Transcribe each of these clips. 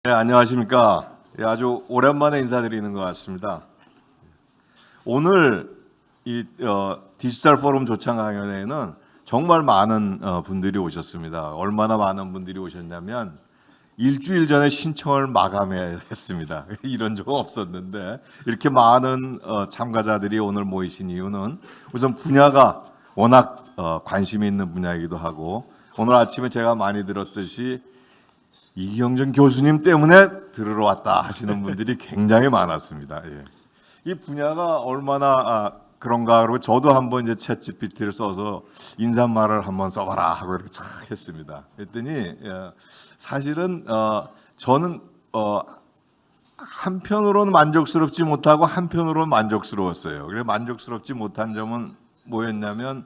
네, 안녕하십니까. 예, 아주 오랜만에 인사드리는 것 같습니다. 오늘 이 디지털 포럼 조창 강연회에는 정말 많은 분들이 오셨습니다. 얼마나 많은 분들이 오셨냐면 일주일 전에 신청을 마감했습니다. 이런 적 없었는데 이렇게 많은 참가자들이 오늘 모이신 이유는 우선 분야가 워낙 관심이 있는 분야이기도 하고, 오늘 아침에 제가 많이 들었듯이 이경준 교수님 때문에 들으러 왔다 하시는 분들이 굉장히 많았습니다. 예. 이 분야가 얼마나 그런가 그러고 저도 한번 이제 챗GPT를 써서 인사말을 한번 써봐라 하고 이렇게 착 했습니다. 그랬더니 사실은 저는 한편으로는 만족스럽지 못하고 한편으로는 만족스러웠어요. 그래 만족스럽지 못한 점은 뭐였냐면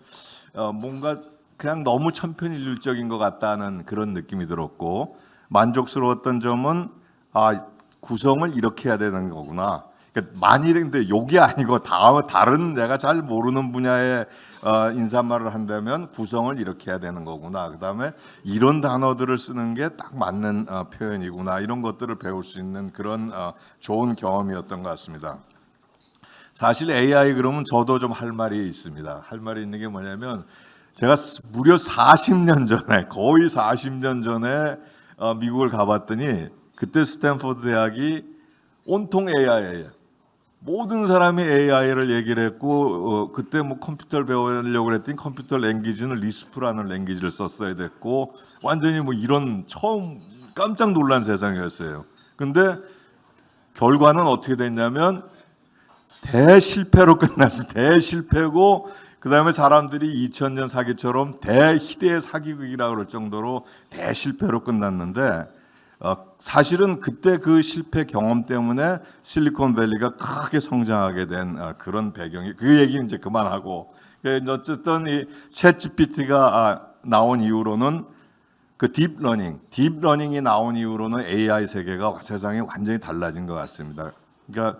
뭔가 그냥 너무 천편일률적인 것 같다는 그런 느낌이 들었고, 만족스러웠던 점은 구성을 이렇게 해야 되는 거구나. 그러니까 만일인데 욕이 아니고 다른 내가 잘 모르는 분야의 인사말을 한다면 구성을 이렇게 해야 되는 거구나. 그다음에 이런 단어들을 쓰는 게 딱 맞는 표현이구나. 이런 것들을 배울 수 있는 그런 좋은 경험이었던 것 같습니다. 사실 AI 그러면 저도 좀 할 말이 있습니다. 할 말이 있는 게 뭐냐면 제가 무려 40년 전에 거의 40년 전에 미국을 가봤더니 그때 스탠포드 대학이 온통 AI예요. 모든 사람이 AI를 얘기를 했고 그때 뭐 컴퓨터를 배우려고 그랬더니 컴퓨터 랭귀지는 리스프라는 랭귀지를 썼어야 됐고 완전히 뭐 이런 처음 깜짝 놀란 세상이었어요. 근데 결과는 어떻게 됐냐면 대실패로 끝났어. 대실패고 그다음에 사람들이 2000년 사기처럼 대희대의 사기극이라고 그럴 정도로 대실패로 끝났는데 사실은 그때 그 실패 경험 때문에 실리콘밸리가 크게 성장하게 된 그런 배경이, 그 얘기는 이제 그만하고, 어쨌든 이 챗GPT가 나온 이후로는 그 딥러닝이 나온 이후로는 AI 세계가 세상이 완전히 달라진 것 같습니다. 그러니까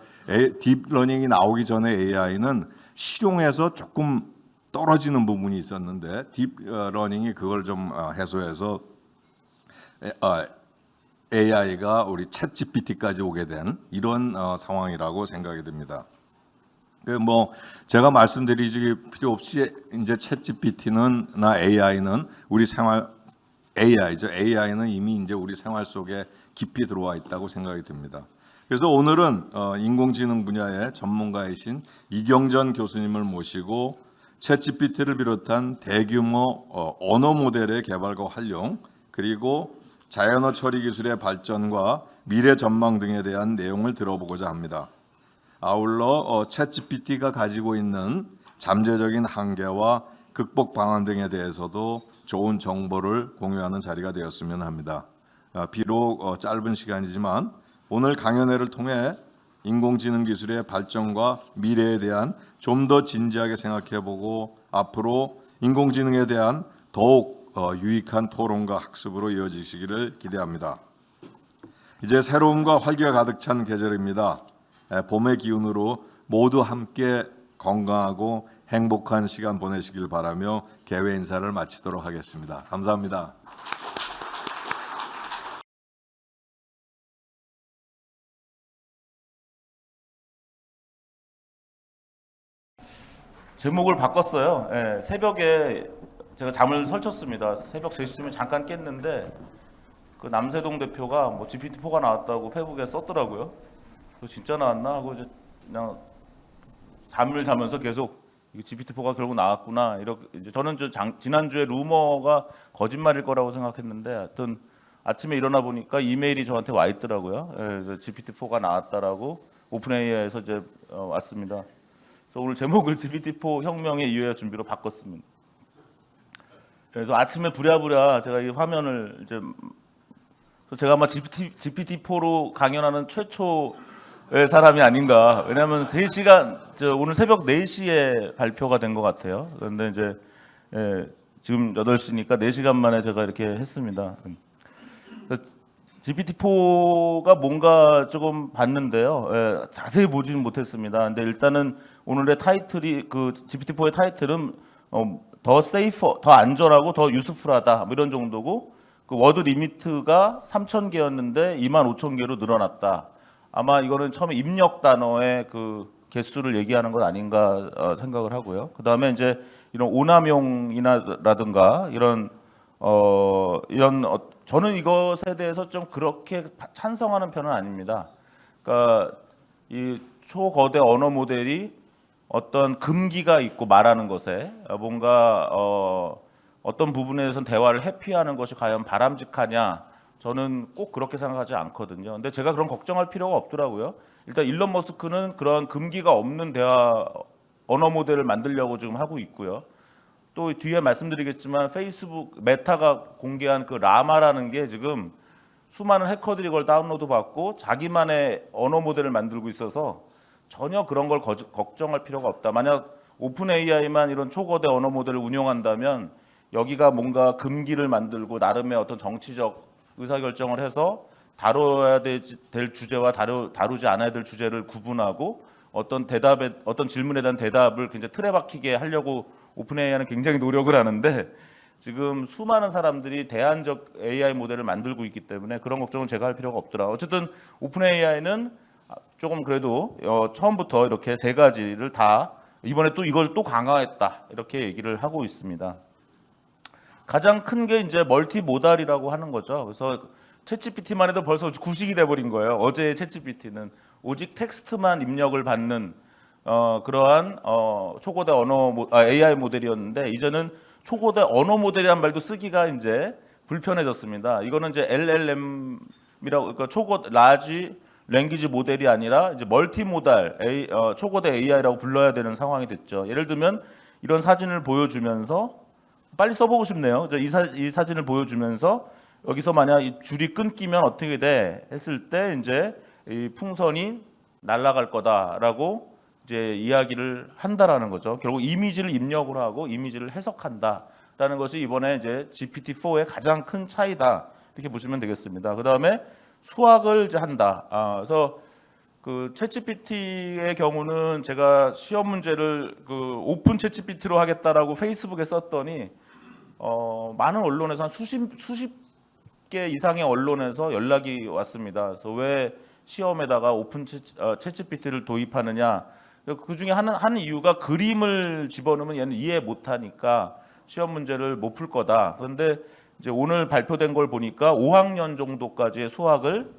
딥러닝이 나오기 전에 AI는 실용에서 조금 떨어지는 부분이 있었는데 딥러닝이 그걸 좀 해소해서 AI가 우리 챗GPT까지 오게 된 이런 상황이라고 생각이 됩니다. 뭐 제가 말씀드리기 필요 없이 이제 챗GPT는나 AI는 우리 생활 AI죠. AI는 이미 이제 우리 생활 속에 깊이 들어와 있다고 생각이 듭니다. 그래서 오늘은 인공지능 분야의 전문가이신 이경전 교수님을 모시고 챗GPT를 비롯한 대규모 언어 모델의 개발과 활용, 그리고 자연어 처리 기술의 발전과 미래 전망 등에 대한 내용을 들어보고자 합니다. 아울러 챗GPT가 가지고 있는 잠재적인 한계와 극복 방안 등에 대해서도 좋은 정보를 공유하는 자리가 되었으면 합니다. 비록 짧은 시간이지만 오늘 강연회를 통해 인공지능 기술의 발전과 미래에 대한 좀 더 진지하게 생각해보고 앞으로 인공지능에 대한 더욱 유익한 토론과 학습으로 이어지시기를 기대합니다. 이제 새로움과 활기가 가득 찬 계절입니다. 봄의 기운으로 모두 함께 건강하고 행복한 시간 보내시길 바라며 개회 인사를 마치도록 하겠습니다. 감사합니다. 제목을 바꿨어요. 예, 새벽에 제가 잠을 설쳤습니다. 새벽 3시쯤에 잠깐 깼는데 그 남세동 대표가 뭐 GPT-4가 나왔다고 페북에 썼더라고요. 그 진짜 나왔나 하고 이제 그냥 잠을 자면서 계속 GPT-4가 결국 나왔구나. 이렇게 이제 저는 지난주에 루머가 거짓말일 거라고 생각했는데 하여튼 아침에 일어나 보니까 이메일이 저한테 와 있더라고요. 예, GPT-4가 나왔다라고 오픈AI에서 이제 왔습니다. 그래서 오늘 제목을 GPT-4 혁명의 이유와 준비로 바꿨습니다. 그래서 아침에 부랴부랴 제가 이 화면을 이제 제가 아마 GPT-4로 강연하는 최초의 사람이 아닌가. 왜냐하면 3시간 오늘 새벽 4시에 발표가 된 것 같아요. 그런데 이제 지금 8시니까 4시간 만에 제가 이렇게 했습니다. GPT-4가 뭔가 조금 봤는데요. 자세히 보지는 못했습니다. 근데 일단은 오늘의 타이틀이 그 GPT-4의 타이틀은 더 세이퍼, 더 안전하고 더 유스풀하다 뭐 이런 정도고, 그 워드 리미트가 3,000개였는데 25,000개로 늘어났다. 아마 이거는 처음에 입력 단어의 그 개수를 얘기하는 것 아닌가 생각을 하고요. 그 다음에 이제 이런 오남용이라든가 저는 이것에 대해서 좀 그렇게 찬성하는 편은 아닙니다. 그러니까 이 초거대 언어 모델이 어떤 금기가 있고 말하는 것에 뭔가 어떤 부분에선 대화를 회피하는 것이 과연 바람직하냐? 저는 꼭 그렇게 생각하지 않거든요. 근데 제가 그런 걱정할 필요가 없더라고요. 일단 일론 머스크는 그런 금기가 없는 대화 언어 모델을 만들려고 지금 하고 있고요. 또 뒤에 말씀드리겠지만 페이스북 메타가 공개한 그 라마라는 게 지금 수많은 해커들이 그걸 다운로드 받고 자기만의 언어 모델을 만들고 있어서 전혀 그런 걸 걱정할 필요가 없다. 만약 오픈 AI만 이런 초거대 언어 모델을 운용한다면 여기가 뭔가 금기를 만들고 나름의 어떤 정치적 의사결정을 해서 다뤄야 될 주제와 다루지 않아야 될 주제를 구분하고 어떤 질문에 대한 대답을 굉장히 틀에 박히게 하려고 오픈 AI는 굉장히 노력을 하는데 지금 수많은 사람들이 대안적 AI 모델을 만들고 있기 때문에 그런 걱정은 제가 할 필요가 없더라. 어쨌든 오픈 AI는 조금 그래도 처음부터 이렇게 세 가지를 다 이번에 또 이걸 또 강화했다 이렇게 얘기를 하고 있습니다. 가장 큰 게 이제 멀티모달이라고 하는 거죠. 그래서 챗GPT만 해도 벌써 구식이 돼버린 거예요. 어제의 챗GPT는 오직 텍스트만 입력을 받는 그러한 초고대 AI 모델이었는데 이제는 초고대 언어 모델이란 말도 쓰기가 이제 불편해졌습니다. 이거는 이제 LLM이라고 그러니까 초고대 라지 랭귀지 모델이 아니라 이제 멀티모달 초고대 AI라고 불러야 되는 상황이 됐죠. 예를 들면 이런 사진을 보여주면서 빨리 써보고 싶네요. 이 사진을 보여주면서 여기서 만약 이 줄이 끊기면 어떻게 돼 했을 때 이제 이 풍선이 날아갈 거다라고 이제 이야기를 한다라는 거죠. 결국 이미지를 입력을 하고 이미지를 해석한다라는 것이 이번에 이제 GPT-4의 가장 큰 차이다 이렇게 보시면 되겠습니다. 그 다음에 수학을 이제 한다. 그래서 그 챗GPT의 경우는 제가 시험 문제를 그 오픈 챗GPT로 하겠다라고 페이스북에 썼더니 많은 언론에서 한 수십 개 이상의 언론에서 연락이 왔습니다. 그래서 왜 시험에다가 오픈 챗GPT를 도입하느냐? 그 중에 한 이유가 그림을 집어넣으면 얘는 이해 못하니까 시험 문제를 못 풀 거다. 그런데 이제 오늘 발표된 걸 보니까 5학년 정도까지의 수학을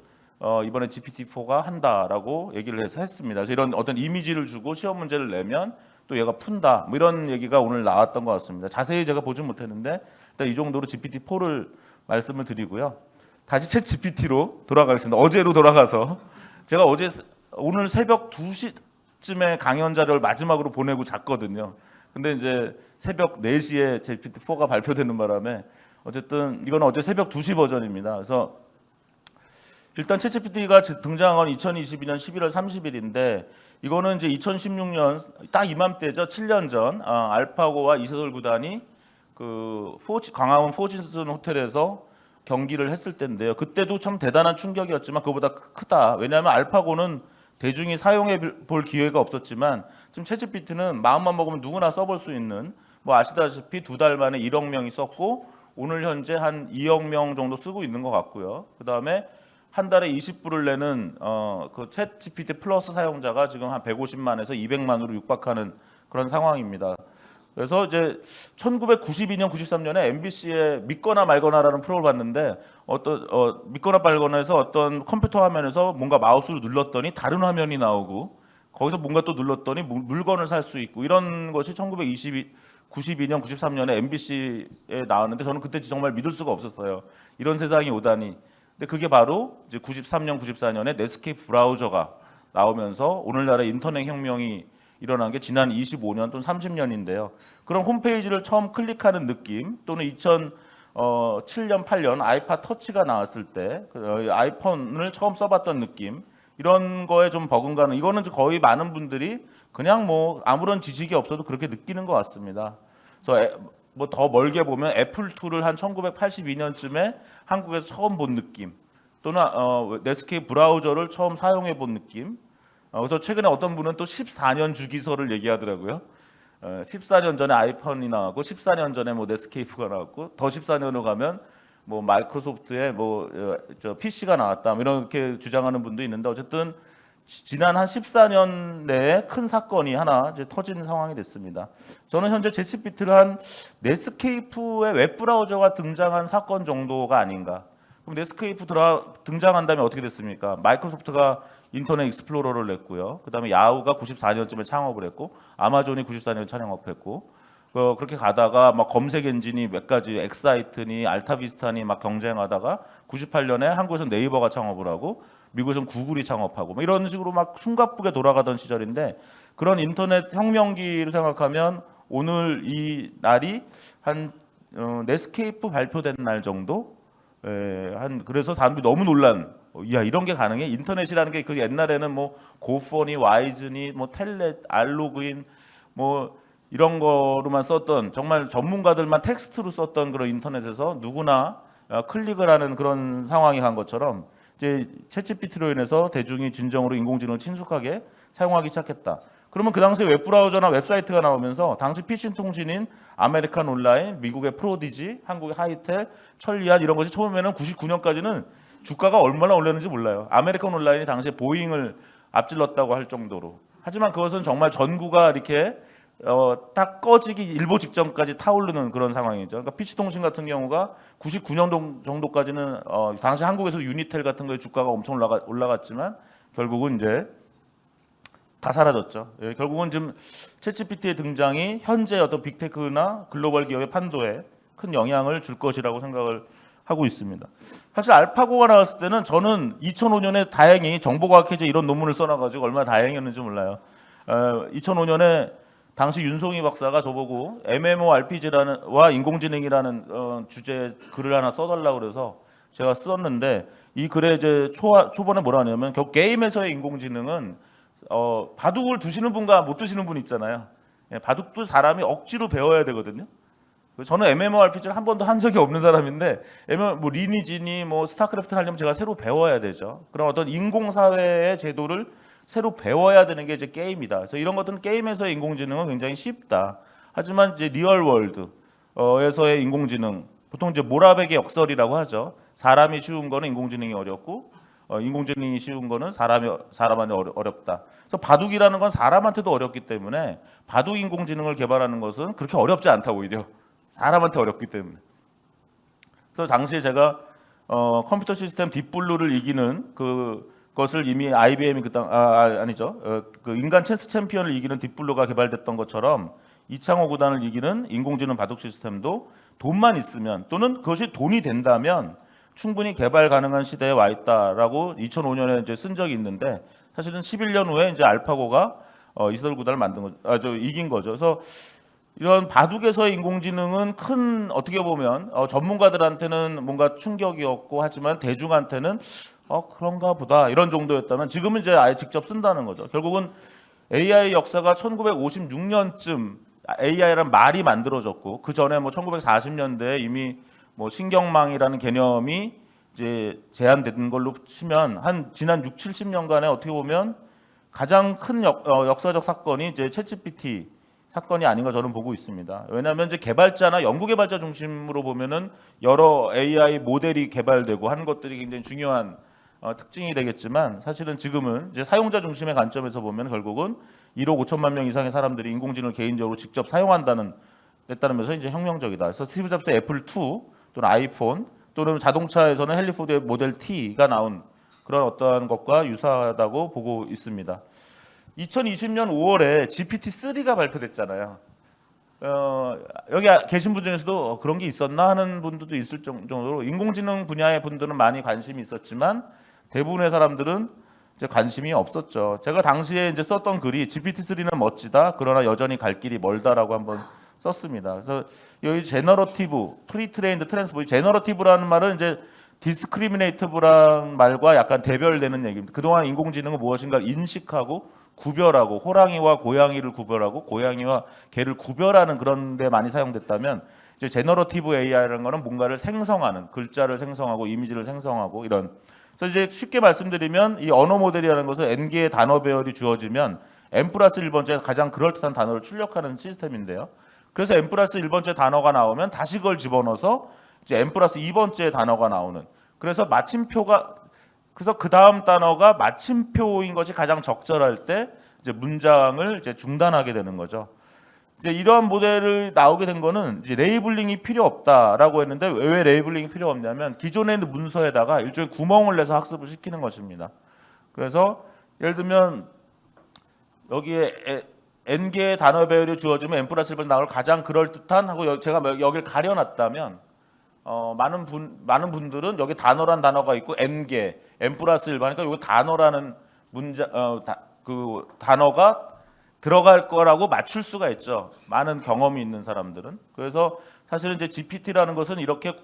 이번에 GPT-4가 한다라고 얘기를 했습니다. 그래서 이런 어떤 이미지를 주고 시험 문제를 내면 또 얘가 푼다. 뭐 이런 얘기가 오늘 나왔던 것 같습니다. 자세히 제가 보진 못했는데 일단 이 정도로 GPT-4를 말씀을 드리고요. 다시 챗 GPT로 돌아가겠습니다. 어제로 돌아가서 제가 오늘 새벽 2시쯤에 강연 자료를 마지막으로 보내고 잤거든요. 근데 이제 새벽 4시에 GPT-4가 발표되는 바람에 어쨌든 이건 어제 새벽 2시 버전입니다. 그래서 일단 챗GPT가 등장한 건 2022년 11월 30일인데 이거는 이제 2016년 딱 이맘때죠. 7년 전 알파고와 이세돌 구단이 그 광화문 포진슨 호텔에서 경기를 했을 때인데요. 그때도 참 대단한 충격이었지만 그보다 크다. 왜냐하면 알파고는 대중이 사용해 볼 기회가 없었지만 지금 챗GPT는 마음만 먹으면 누구나 써볼 수 있는 뭐 아시다시피 2달 만에 1억 명이 썼고 오늘 현재 한 2억 명 정도 쓰고 있는 것 같고요. 그 다음에 한 달에 20불을 내는 그 챗GPT 플러스 사용자가 지금 한 150만에서 200만으로 육박하는 그런 상황입니다. 그래서 이제 1992년, 93년에 MBC의 믿거나 말거나라는 프로를 봤는데 믿거나 말거나에서 어떤 컴퓨터 화면에서 뭔가 마우스를 눌렀더니 다른 화면이 나오고 거기서 뭔가 또 눌렀더니 물건을 살 수 있고 이런 것이 1992년, 93년에 MBC에 나왔는데 저는 그때 정말 믿을 수가 없었어요. 이런 세상이 오다니. 근데 그게 바로 이제 93년, 94년에 넷스케이프 브라우저가 나오면서 오늘날의 인터넷 혁명이 일어난 게 지난 25년 또는 30년인데요. 그런 홈페이지를 처음 클릭하는 느낌 또는 2007년, 8년 아이팟 터치가 나왔을 때 아이폰을 처음 써봤던 느낌 이런 거에 좀 버금가는 이거는 거의 많은 분들이 그냥 뭐 아무런 지식이 없어도 그렇게 느끼는 것 같습니다. 그래서 뭐 더 멀게 보면 애플2를 한 1982년쯤에 한국에서 처음 본 느낌 또는 넷스케이프 브라우저를 처음 사용해 본 느낌. 그래서 최근에 어떤 분은 또 14년 주기설을 얘기하더라고요. 14년 전에 아이폰이 나왔고 14년 전에 뭐 넷스케이프가 나왔고 더 14년으로 가면 뭐 마이크로소프트의 저 PC가 나왔다 뭐 이렇게 주장하는 분도 있는데 어쨌든 지난 한 14년 내에 큰 사건이 하나 이제 터진 상황이 됐습니다. 저는 현재 챗GPT를 한 넷스케이프의 웹브라우저가 등장한 사건 정도가 아닌가. 그럼 넷스케이프 등장한 다음에 어떻게 됐습니까? 마이크로소프트가 인터넷 익스플로러를 냈고요. 그다음에 야후가 94년쯤에 창업을 했고 아마존이 94년 창업했고 그렇게 가다가 막 검색 엔진이 몇 가지 엑사이트니 알타비스타니 막 경쟁하다가 98년에 한국에서는 네이버가 창업을 하고 미국에서는 구글이 창업하고 뭐 이런 식으로 막 숨가쁘게 돌아가던 시절인데 그런 인터넷 혁명기를 생각하면 오늘 이 날이 한 넷스케이프 발표된 날 정도 그래서 사람들이 너무 놀란 야 이런 게 가능해? 인터넷이라는 게 그 옛날에는 뭐 고퍼니, 와이즈니, 뭐 텔넷, 알로그인 뭐 이런 거로만 썼던 정말 전문가들만 텍스트로 썼던 그런 인터넷에서 누구나 클릭을 하는 그런 상황이 간 것처럼 이제 챗GPT로 인해서 대중이 진정으로 인공지능을 친숙하게 사용하기 시작했다. 그러면 그 당시 웹브라우저나 웹사이트가 나오면서 당시 PC 통신인 아메리칸 온라인, 미국의 프로디지, 한국의 하이텔, 천리안 이런 것이 처음에는 99년까지는 주가가 얼마나 올랐는지 몰라요. 아메리칸 온라인이 당시에 보잉을 앞질렀다고 할 정도로. 하지만 그것은 정말 전구가 이렇게 딱 꺼지기 일보 직전까지 타오르는 그런 상황이죠. 그러니까 PC통신 같은 경우가 99년 정도까지는 당시 한국에서 유니텔 같은 거에 주가가 엄청 올라갔지만 결국은 이제 다 사라졌죠. 결국은 지금 챗GPT의 등장이 현재 어떤 빅테크나 글로벌 기업의 판도에 큰 영향을 줄 것이라고 생각을 하고 있습니다. 사실 알파고가 나왔을 때는 저는 2005년에 다행히 정보과학회제 이런 논문을 써놔가지고 얼마나 다행이었는지 몰라요. 2005년에 당시 윤송희 박사가 저보고 MMORPG와 인공지능이라는 주제의 글을 하나 써달라고 그래서 제가 썼는데 이 글에 이제 초반에 뭐라 하냐면 결국 게임에서의 인공지능은 바둑을 두시는 분과 못 두시는 분 있잖아요. 바둑도 사람이 억지로 배워야 되거든요. 저는 MMORPG를 한 번도 한 적이 없는 사람인데 뭐 리니지니 뭐 스타크래프트를 하려면 제가 새로 배워야 되죠. 그런 어떤 인공사회의 제도를 새로 배워야 되는 게 이제 게임이다. 그래서 이런 것들은 게임에서의 인공지능은 굉장히 쉽다. 하지만 이제 리얼월드에서의 인공지능, 보통 이제 모라백의 역설이라고 하죠. 사람이 쉬운 거는 인공지능이 어렵고 인공지능이 쉬운 거는 사람한테 어렵다. 그래서 바둑이라는 건 사람한테도 어렵기 때문에 바둑 인공지능을 개발하는 것은 그렇게 어렵지 않다 오히려 사람한테 어렵기 때문에. 그래서 당시에 제가 컴퓨터 시스템 딥블루를 이기는 그것을 이미 IBM이 그 인간 체스 챔피언을 이기는 딥블루가 개발됐던 것처럼 이창호 구단을 이기는 인공지능 바둑 시스템도 돈만 있으면 또는 그것이 돈이 된다면 충분히 개발 가능한 시대에 와 있다라고 2005년에 이제 쓴 적이 있는데 사실은 11년 후에 이제 알파고가 이세돌 구단을 이긴 거죠. 그래서 이런 바둑에서의 인공지능은 큰 어떻게 보면 전문가들한테는 뭔가 충격이었고 하지만 대중한테는 그런가 보다 이런 정도였다면 지금은 이제 아예 직접 쓴다는 거죠. 결국은 AI 역사가 1956년쯤 AI라는 말이 만들어졌고 그 전에 뭐 1940년대에 이미 뭐 신경망이라는 개념이 이제 제한된 걸로 치면 한 지난 6, 70년간에 어떻게 보면 가장 큰 역사적 사건이 이제 챗GPT 사건이 아닌가 저는 보고 있습니다. 왜냐하면 이제 개발자나 연구 개발자 중심으로 보면은 여러 AI 모델이 개발되고 하는 것들이 굉장히 중요한 특징이 되겠지만 사실은 지금은 이제 사용자 중심의 관점에서 보면 결국은 1억 5천만 명 이상의 사람들이 인공지능을 개인적으로 직접 사용한다는 데따르면서 이제 혁명적이다. 그래서 스티브 잡스의 애플 2 또는 아이폰 또는 자동차에서는 헨리 포드의 모델 T가 나온 그런 어떠한 것과 유사하다고 보고 있습니다. 2020년 5월에 GPT-3가 발표됐잖아요. 여기 계신 분 중에서도 그런 게 있었나 하는 분들도 있을 정도로 인공지능 분야의 분들은 많이 관심이 있었지만 대부분의 사람들은 이제 관심이 없었죠. 제가 당시에 이제 썼던 글이 GPT-3는 멋지다. 그러나 여전히 갈 길이 멀다라고 한번 썼습니다. 그래서 여기 제너러티브, 프리트레인드, 트랜스포, 제너러티브라는 말은 이제 디스크리미네이티브라는 말과 약간 대별되는 얘기입니다. 그동안 인공지능은 무엇인가를 인식하고 구별하고 호랑이와 고양이를 구별하고 고양이와 개를 구별하는 그런 데 많이 사용됐다면 이제 제너러티브 AI라는 거는 뭔가를 생성하는 글자를 생성하고 이미지를 생성하고 이런. 그래서 이제 쉽게 말씀드리면 이 언어 모델이라는 것은 n개의 단어 배열이 주어지면 n+1번째 가장 그럴듯한 단어를 출력하는 시스템인데요. 그래서 n+1번째 단어가 나오면 다시 그걸 집어넣어서 이제 n+2번째 단어가 나오는. 그래서 마침표가 그래서 그 다음 단어가 마침표인 것이 가장 적절할 때 이제 문장을 이제 중단하게 되는 거죠. 이제 이러한 모델을 나오게 된 거는 이제 레이블링이 필요 없다라고 했는데 왜 레이블링이 필요 없냐면 기존에 있는 문서에다가 일종의 구멍을 내서 학습을 시키는 것입니다. 그래서 예를 들면 여기에 n개의 단어 배열이 주어지면 n+1번 나올 가장 그럴듯한 하고 제가 여기를 가려놨다면 많은 분들은 여기 단어란 단어가 있고 n개 n+1 하니까 여기 단어라는 그 단어가 들어갈 거라고 맞출 수가 있죠. 많은 경험이 있는 사람들은. 그래서 사실은 이제 GPT라는 것은 이렇게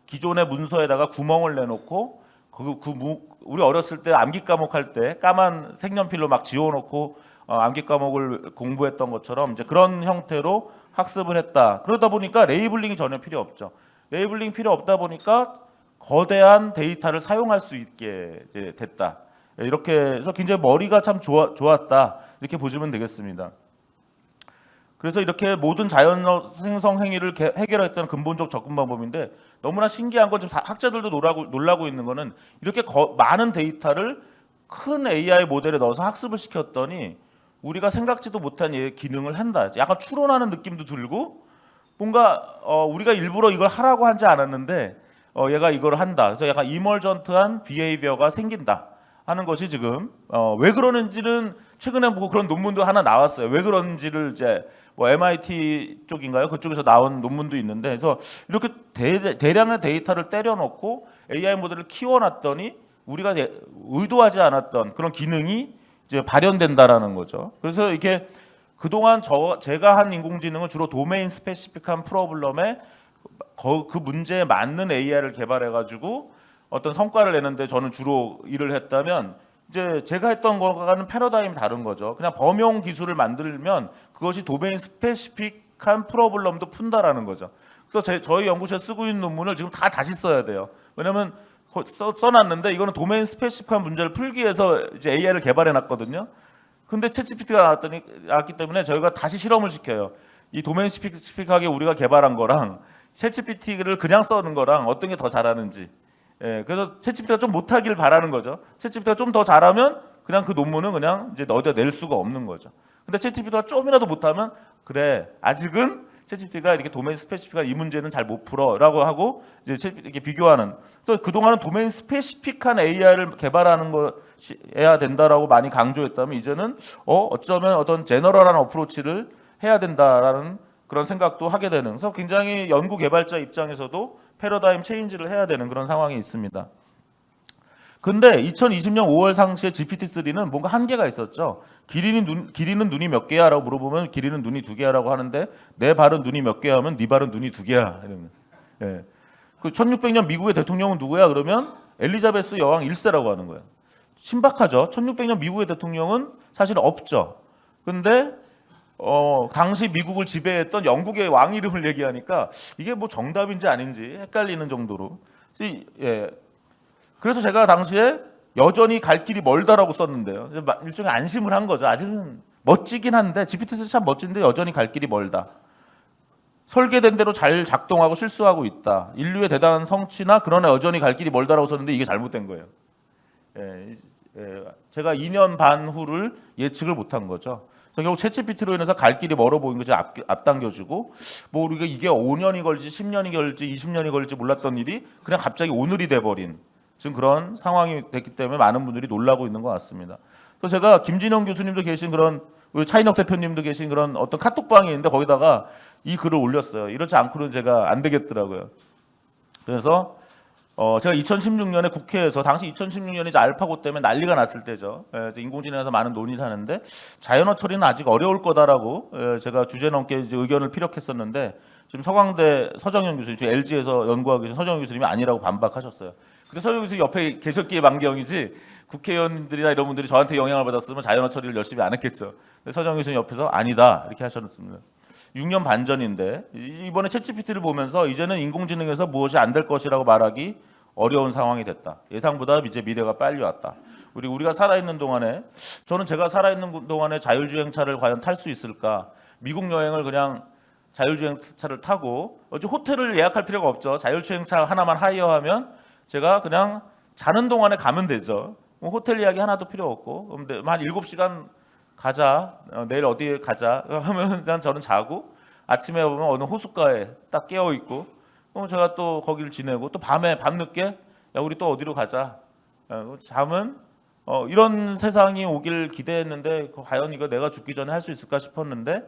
기존의 문서에다가 구멍을 내놓고 우리 어렸을 때 암기 과목 할 때 까만 색연필로 막 지워놓고 암기 과목을 공부했던 것처럼 이제 그런 형태로 학습을 했다. 그러다 보니까 레이블링이 전혀 필요 없죠. 레이블링 필요 없다 보니까 거대한 데이터를 사용할 수 있게 이제 됐다. 이렇게 해서 굉장히 머리가 참 좋았다. 이렇게 보시면 되겠습니다. 그래서 이렇게 모든 자연 생성 행위를 해결했던 근본적 접근 방법인데 너무나 신기한 건 지금 학자들도 놀라고 있는 거는 이렇게 많은 데이터를 큰 AI 모델에 넣어서 학습을 시켰더니 우리가 생각지도 못한 기능을 한다. 약간 추론하는 느낌도 들고 뭔가 우리가 일부러 이걸 하라고 하지 않았는데 얘가 이걸 한다. 그래서 약간 이멀전트한 비헤이비어가 생긴다 하는 것이 지금 왜 그러는지는 최근에 뭐 그런 논문도 하나 나왔어요. 왜 그런지를 이제 뭐 MIT 쪽인가요? 그쪽에서 나온 논문도 있는데 그래서 이렇게 대량의 데이터를 때려넣고 AI 모델을 키워놨더니 우리가 의도하지 않았던 그런 기능이 이제 발현된다라는 거죠. 그래서 이게 그동안 제가 한 인공지능은 주로 도메인 스페시픽한 프로블럼에 그 문제에 맞는 AI를 개발해가지고 어떤 성과를 내는데 저는 주로 일을 했다면 이제 제가 했던 거와는 패러다임이 다른 거죠. 그냥 범용 기술을 만들면 그것이 도메인 스페시픽한 프로블럼도 푼다라는 거죠. 그래서 저희 연구실에 쓰고 있는 논문을 지금 다 다시 써야 돼요. 왜냐하면 써놨는데 이거는 도메인 스페시픽한 문제를 풀기 위해서 이제 AI를 개발해 놨거든요. 근데 챗GPT가 나왔기 때문에 저희가 다시 실험을 시켜요. 이 도메인 스페시픽하게 우리가 개발한 거랑 챗GPT를 그냥 써는 거랑 어떤 게 더 잘하는지. 예, 그래서 챗GPT가 좀 못하길 바라는 거죠. 챗GPT가 좀 더 잘하면 그냥 그 논문은 그냥 이제 어디다 낼 수가 없는 거죠. 근데 챗GPT가 좀이라도 못하면 그래 아직은 챗GPT가 이렇게 도메인 스페시픽한 이 문제는 잘 못 풀어라고 하고 이제 이렇게 비교하는. 그래서 그 동안은 도메인 스페시픽한 AI를 개발하는 것이 해야 된다라고 많이 강조했다면 이제는 어쩌면 어떤 제너럴한 어프로치를 해야 된다라는 그런 생각도 하게 되는. 그래서 굉장히 연구 개발자 입장에서도 패러다임 체인지를 해야 되는 그런 상황이 있습니다. 근데 2020년 5월 상시의 GPT-3는 뭔가 한계가 있었죠. 길이는 눈이 몇 개야? 라고 물어보면 길이는 눈이 2개야라고 하는데 내 발은 눈이 몇 개야? 하면 네 발은 눈이 2개야. 이러면. 예. 그 1600년 미국의 대통령은 누구야? 그러면 엘리자베스 여왕 1세라고 하는 거예요. 신박하죠. 1600년 미국의 대통령은 사실 없죠. 근데 당시 미국을 지배했던 영국의 왕 이름을 얘기하니까 이게 뭐 정답인지 아닌지 헷갈리는 정도로. 예. 그래서 제가 당시에 여전히 갈 길이 멀다라고 썼는데요. 일종의 안심을 한 거죠. 아직은 멋지긴 한데 GPT-3 참 멋진데 여전히 갈 길이 멀다. 설계된 대로 잘 작동하고 실수하고 있다. 인류의 대단한 성취나 그러나 여전히 갈 길이 멀다라고 썼는데 이게 잘못된 거예요. 제가 2년 반 후를 예측을 못한 거죠. 결국 챗GPT로 인해서 갈 길이 멀어 보인 것이 앞당겨지고 뭐 우리가 이게 5년이 걸지 10년이 걸지 20년이 걸지 몰랐던 일이 그냥 갑자기 오늘이 돼버린 지금 그런 상황이 됐기 때문에 많은 분들이 놀라고 있는 것 같습니다. 또 제가 김진영 교수님도 계신 그런 우리 차인혁 대표님도 계신 그런 어떤 카톡방이 있는데 거기다가 이 글을 올렸어요. 이렇지 않고는 제가 안 되겠더라고요. 그래서 제가 2016년에 국회에서 당시 2016년이 이제 알파고 때문에 난리가 났을 때죠. 인공지능에서 많은 논의를 하는데 자연어 처리는 아직 어려울 거다라고 제가 주제 넘게 이제 의견을 피력했었는데 지금 서강대 서정현 교수님, 지금 LG에서 연구하고 계신 서정현 교수님이 아니라고 반박하셨어요. 근데 서정현 교수님 옆에 계셨기에 만경이지 국회의원들이나 이런 분들이 저한테 영향을 받았으면 자연어 처리를 열심히 안 했겠죠. 근데 서정현 교수님 옆에서 아니다 이렇게 하셨습니다. 6년 반 전인데 이번에 챗GPT를 보면서 이제는 인공지능에서 무엇이 안 될 것이라고 말하기 어려운 상황이 됐다. 예상보다 이제 미래가 빨리 왔다. 우리가 살아있는 동안에 저는 제가 살아있는 동안에 자율주행차를 과연 탈 수 있을까? 미국 여행을 그냥 자율주행차를 타고 어째 호텔을 예약할 필요가 없죠. 자율주행차 하나만 하이어하면 제가 그냥 자는 동안에 가면 되죠. 뭐 호텔 이야기 하나도 필요 없고 근데 한 7시간 가자 내일 어디에 가자 하면 일단 저는 자고 아침에 보면 어느 호숫가에 딱 깨어 있고 제가 또 거기를 지내고 또 밤에 밤늦게 야 우리 또 어디로 가자 잠은 이런 세상이 오길 기대했는데 과연 이거 내가 죽기 전에 할 수 있을까 싶었는데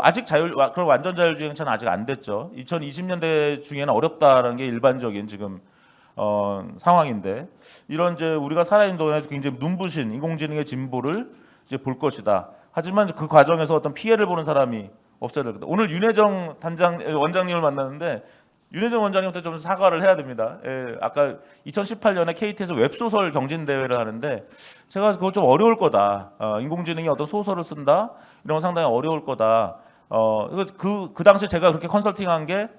아직 그럼 완전 자율주행차는 아직 안 됐죠. 2020년대 중에는 어렵다라는 게 일반적인 지금 상황인데 이런 이제 우리가 살아있는 동안에 굉장히 눈부신 인공지능의 진보를 이제 볼 것이다. 하지만 그 과정에서 어떤 피해를 보는 사람이 없어야 될 거다. 오늘 윤혜정 원장님을 만났는데 윤혜정 원장님한테 좀 사과를 해야 됩니다. 아까 2018년에 KT에서 웹소설 경진대회를 하는데 제가 그거 좀 어려울 거다. 인공지능이 어떤 소설을 쓴다 이런 건 상당히 어려울 거다. 그 당시에 제가 그렇게 컨설팅한 게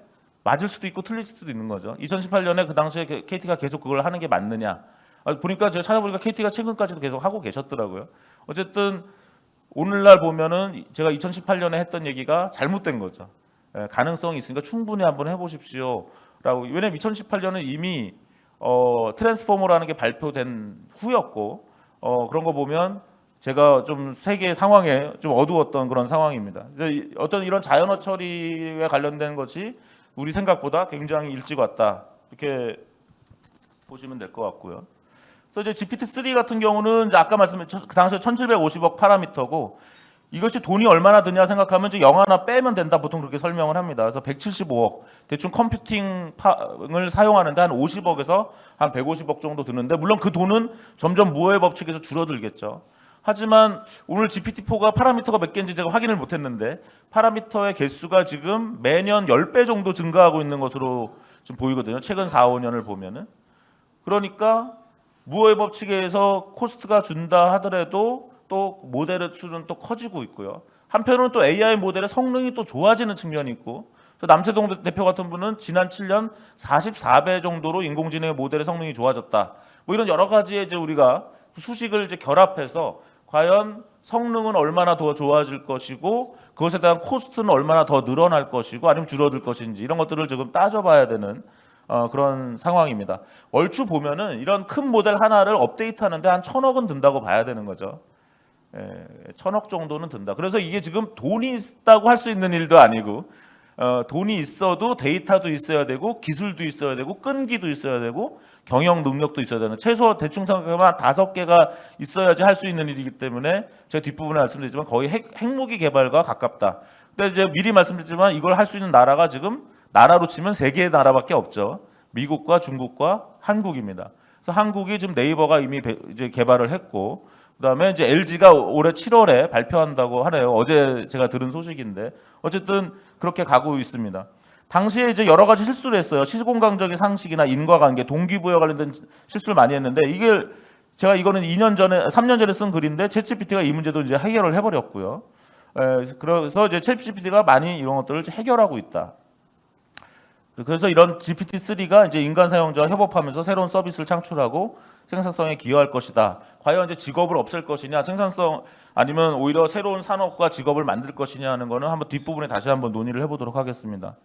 맞을 수도 있고 틀릴 수도 있는 거죠. 2018년에 그 당시에 KT가 계속 그걸 하는 게 맞느냐. 보니까 제가 찾아보니까 KT가 최근까지도 계속 하고 계셨더라고요. 어쨌든 오늘날 보면은 제가 2018년에 했던 얘기가 잘못된 거죠. 가능성이 있으니까 충분히 한번 해보십시오라고. 왜냐면 2018년은 이미 트랜스포머라는 게 발표된 후였고 그런 거 보면 제가 좀 세계 상황에 좀 어두웠던 그런 상황입니다. 어떤 이런 자연어 처리에 관련된 것이 우리 생각보다 굉장히 일찍 왔다 이렇게 보시면 될 것 같고요. 그래서 이제 GPT-3 같은 경우는 이제 아까 말씀드린 그 당시에 1,750억 파라미터고 이것이 돈이 얼마나 드냐 생각하면 이제 0 하나 빼면 된다 보통 그렇게 설명을 합니다. 그래서 175억 대충 컴퓨팅을 사용하는데 한 50억에서 한 150억 정도 드는데 물론 그 돈은 점점 무어의 법칙에서 줄어들겠죠. 하지만 오늘 GPT-4가 파라미터가 몇 개인지 제가 확인을 못했는데 파라미터의 개수가 지금 매년 10배 정도 증가하고 있는 것으로 지금 보이거든요. 최근 4, 5년을 보면은. 그러니까 무어의 법칙에 의해서 코스트가 준다 하더라도 또 모델의 수는 또 커지고 있고요. 한편으로는 또 AI 모델의 성능이 또 좋아지는 측면이 있고 남세동 대표 같은 분은 지난 7년 44배 정도로 인공지능의 모델의 성능이 좋아졌다. 뭐 이런 여러 가지의 이제 우리가 수식을 이제 결합해서 과연 성능은 얼마나 더 좋아질 것이고 그것에 대한 코스트는 얼마나 더 늘어날 것이고 아니면 줄어들 것인지 이런 것들을 지금 따져봐야 되는 그런 상황입니다. 얼추 보면은 이런 큰 모델 하나를 업데이트하는데 한 1,000억은 든다고 봐야 되는 거죠. 1,000억 정도는 든다. 그래서 이게 지금 돈이 있다고 할 수 있는 일도 아니고 돈이 있어도 데이터도 있어야 되고 기술도 있어야 되고 끈기도 있어야 되고 경영 능력도 있어야 되는 최소 대충 생각하면 5개가 있어야지 할 수 있는 일이기 때문에 제가 뒷부분에 말씀드리지만 거의 핵무기 개발과 가깝다. 근데 이제 미리 말씀드리지만 이걸 할 수 있는 나라가 지금 나라로 치면 3개의 나라밖에 없죠. 미국과 중국과 한국입니다. 그래서 한국이 지금 네이버가 이미 이제 개발을 했고 그다음에 이제 LG가 올해 7월에 발표한다고 하네요. 어제 제가 들은 소식인데 어쨌든 그렇게 가고 있습니다. 당시에 이제 여러 가지 실수를 했어요. 시공간적인 상식이나 인과관계, 동기부여 관련된 실수를 많이 했는데 이게 제가 이거는 3년 전에 쓴 글인데 챗GPT가 이 문제도 이제 해결을 해버렸고요. 그래서 이제 챗GPT가 많이 이런 것들을 해결하고 있다. 그래서 이런 GPT-3가 이제 인간 사용자와 협업하면서 새로운 서비스를 창출하고 생산성에 기여할 것이다. 과연 이제 직업을 없앨 것이냐, 생산성 아니면 오히려 새로운 산업과 직업을 만들 것이냐 하는 거는 한번 뒷부분에 다시 한번 논의를 해보도록 하겠습니다.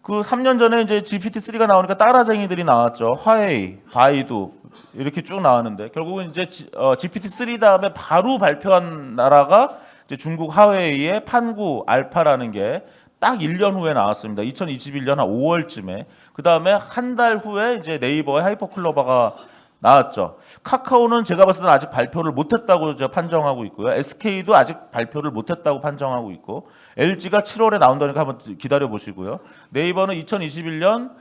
그 3년 전에 이제 GPT-3가 나오니까 따라쟁이들이 나왔죠. 화웨이, 바이두 이렇게 쭉 나왔는데 결국은 이제 GPT-3 다음에 바로 발표한 나라가 이제 중국 화웨이의 판구 알파라는 게 딱 1년 후에 나왔습니다. 2021년 한 5월쯤에. 그 다음에 한 달 후에 이제 네이버의 하이퍼클로바가 나왔죠. 카카오는 제가 봤을 때는 아직 발표를 못했다고 제가 판정하고 있고요. SK도 아직 발표를 못했다고 판정하고 있고 LG가 7월에 나온다니까 한번 기다려 보시고요. 네이버는 2021년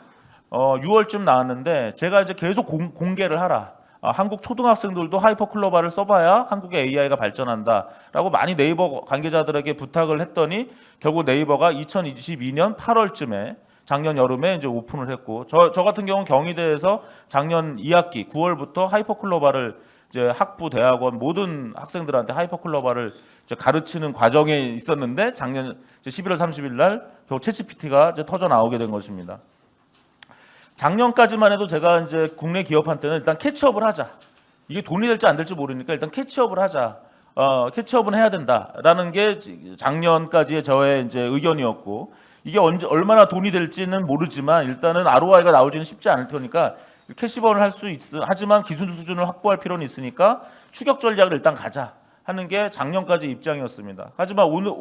6월쯤 나왔는데 제가 이제 계속 공개를 하라. 한국 초등학생들도 하이퍼클로바를 써봐야 한국의 AI가 발전한다라고 많이 네이버 관계자들에게 부탁을 했더니 결국 네이버가 2022년 8월쯤에 작년 여름에 이제 오픈을 했고 저 같은 경우는 경희대에서 작년 2학기 9월부터 하이퍼클로바를 이제 학부 대학원 모든 학생들한테 하이퍼클로바를 이제 가르치는 과정에 있었는데 작년 이제 11월 30일 날 결국 챗GPT가 이제 터져 나오게 된 것입니다. 작년까지만 해도 제가 이제 국내 기업한테는 일단 캐치업을 하자. 이게 돈이 될지 안 될지 모르니까 일단 캐치업을 하자. 캐치업은 해야 된다라는 게 작년까지의 저의 이제 의견이었고, 이게 언제 얼마나 돈이 될지는 모르지만 일단은 ROI가 나오지는 쉽지 않을 테니까 캐시번을 할 수 하지만 기술 수준을 확보할 필요는 있으니까 추격 전략을 일단 가자 하는 게 작년까지 입장이었습니다. 하지만 오늘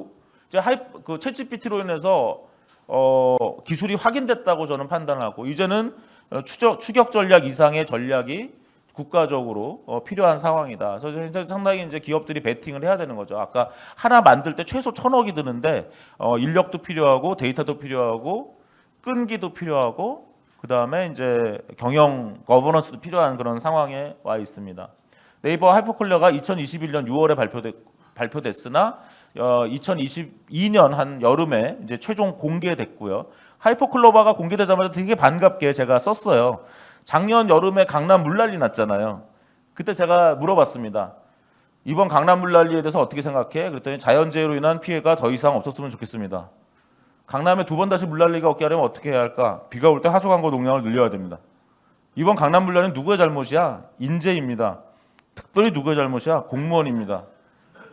이제 그 챗GPT로 인해서 기술이 확인됐다고 저는 판단하고, 이제는 추격 전략 이상의 전략이 국가적으로 필요한 상황이다. 그래서 상당히 이제 기업들이 베팅을 해야 되는 거죠. 아까 하나 만들 때 최소 1,000억이 드는데 인력도 필요하고 데이터도 필요하고 끈기도 필요하고 그다음에 이제 경영 거버넌스도 필요한 그런 상황에 와 있습니다. 네이버 하이퍼클러가 2021년 6월에 발표됐으나 2022년 한 여름에 이제 최종 공개됐고요. 하이퍼클로바가 공개되자마자 되게 반갑게 제가 썼어요. 작년 여름에 강남 물난리 났잖아요. 그때 제가 물어봤습니다. 이번 강남 물난리에 대해서 어떻게 생각해? 그랬더니 자연재해로 인한 피해가 더 이상 없었으면 좋겠습니다. 강남에 두 번 다시 물난리가 없게 하려면 어떻게 해야 할까? 비가 올 때 하수광고 농량을 늘려야 됩니다. 이번 강남 물난리는 누구의 잘못이야? 인재입니다. 특별히 누구의 잘못이야? 공무원입니다.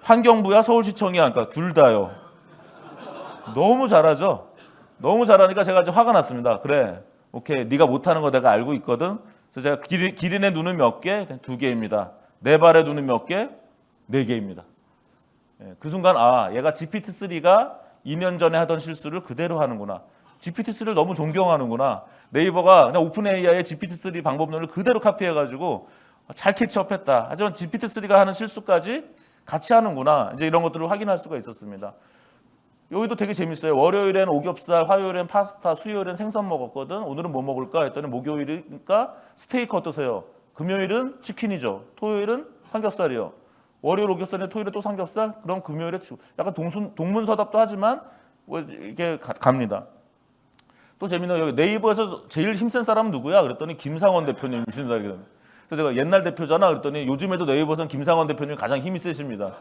환경부야 서울시청이야? 그러니까 둘 다요. 너무 잘하죠? 너무 잘하니까 제가 이제 화가 났습니다. 그래, 오케이, 네가 못하는 거 내가 알고 있거든. 그래서 제가 기린의 눈은 몇 개? 2개입니다. 네 발의 눈은 몇 개? 4개입니다. 그 순간 얘가 GPT-3가 2년 전에 하던 실수를 그대로 하는구나. GPT-3를 너무 존경하는구나. 네이버가 그냥 오픈 AI의 GPT-3 방법론을 그대로 카피해가지고 잘 캐치업했다. 하지만 GPT-3가 하는 실수까지 같이 하는구나. 이제 이런 것들을 확인할 수가 있었습니다. 여기도 되게 재밌어요. 월요일엔 오겹살, 화요일엔 파스타, 수요일엔 생선 먹었거든. 오늘은 뭐 먹을까 했더니 목요일이니까 스테이크 어떠세요? 금요일은 치킨이죠. 토요일은 삼겹살이요. 월요일 오겹살에 토요일에 또 삼겹살? 그럼 금요일에 약간 동문서답도 하지만 이렇게 갑니다. 또 재밌는 여기 네이버에서 제일 힘센 사람은 누구야? 그랬더니 김상원 대표님이신다. 그래서 제가 옛날 대표잖아. 그랬더니 요즘에도 네이버에서는 김상원 대표님이 가장 힘이 세십니다.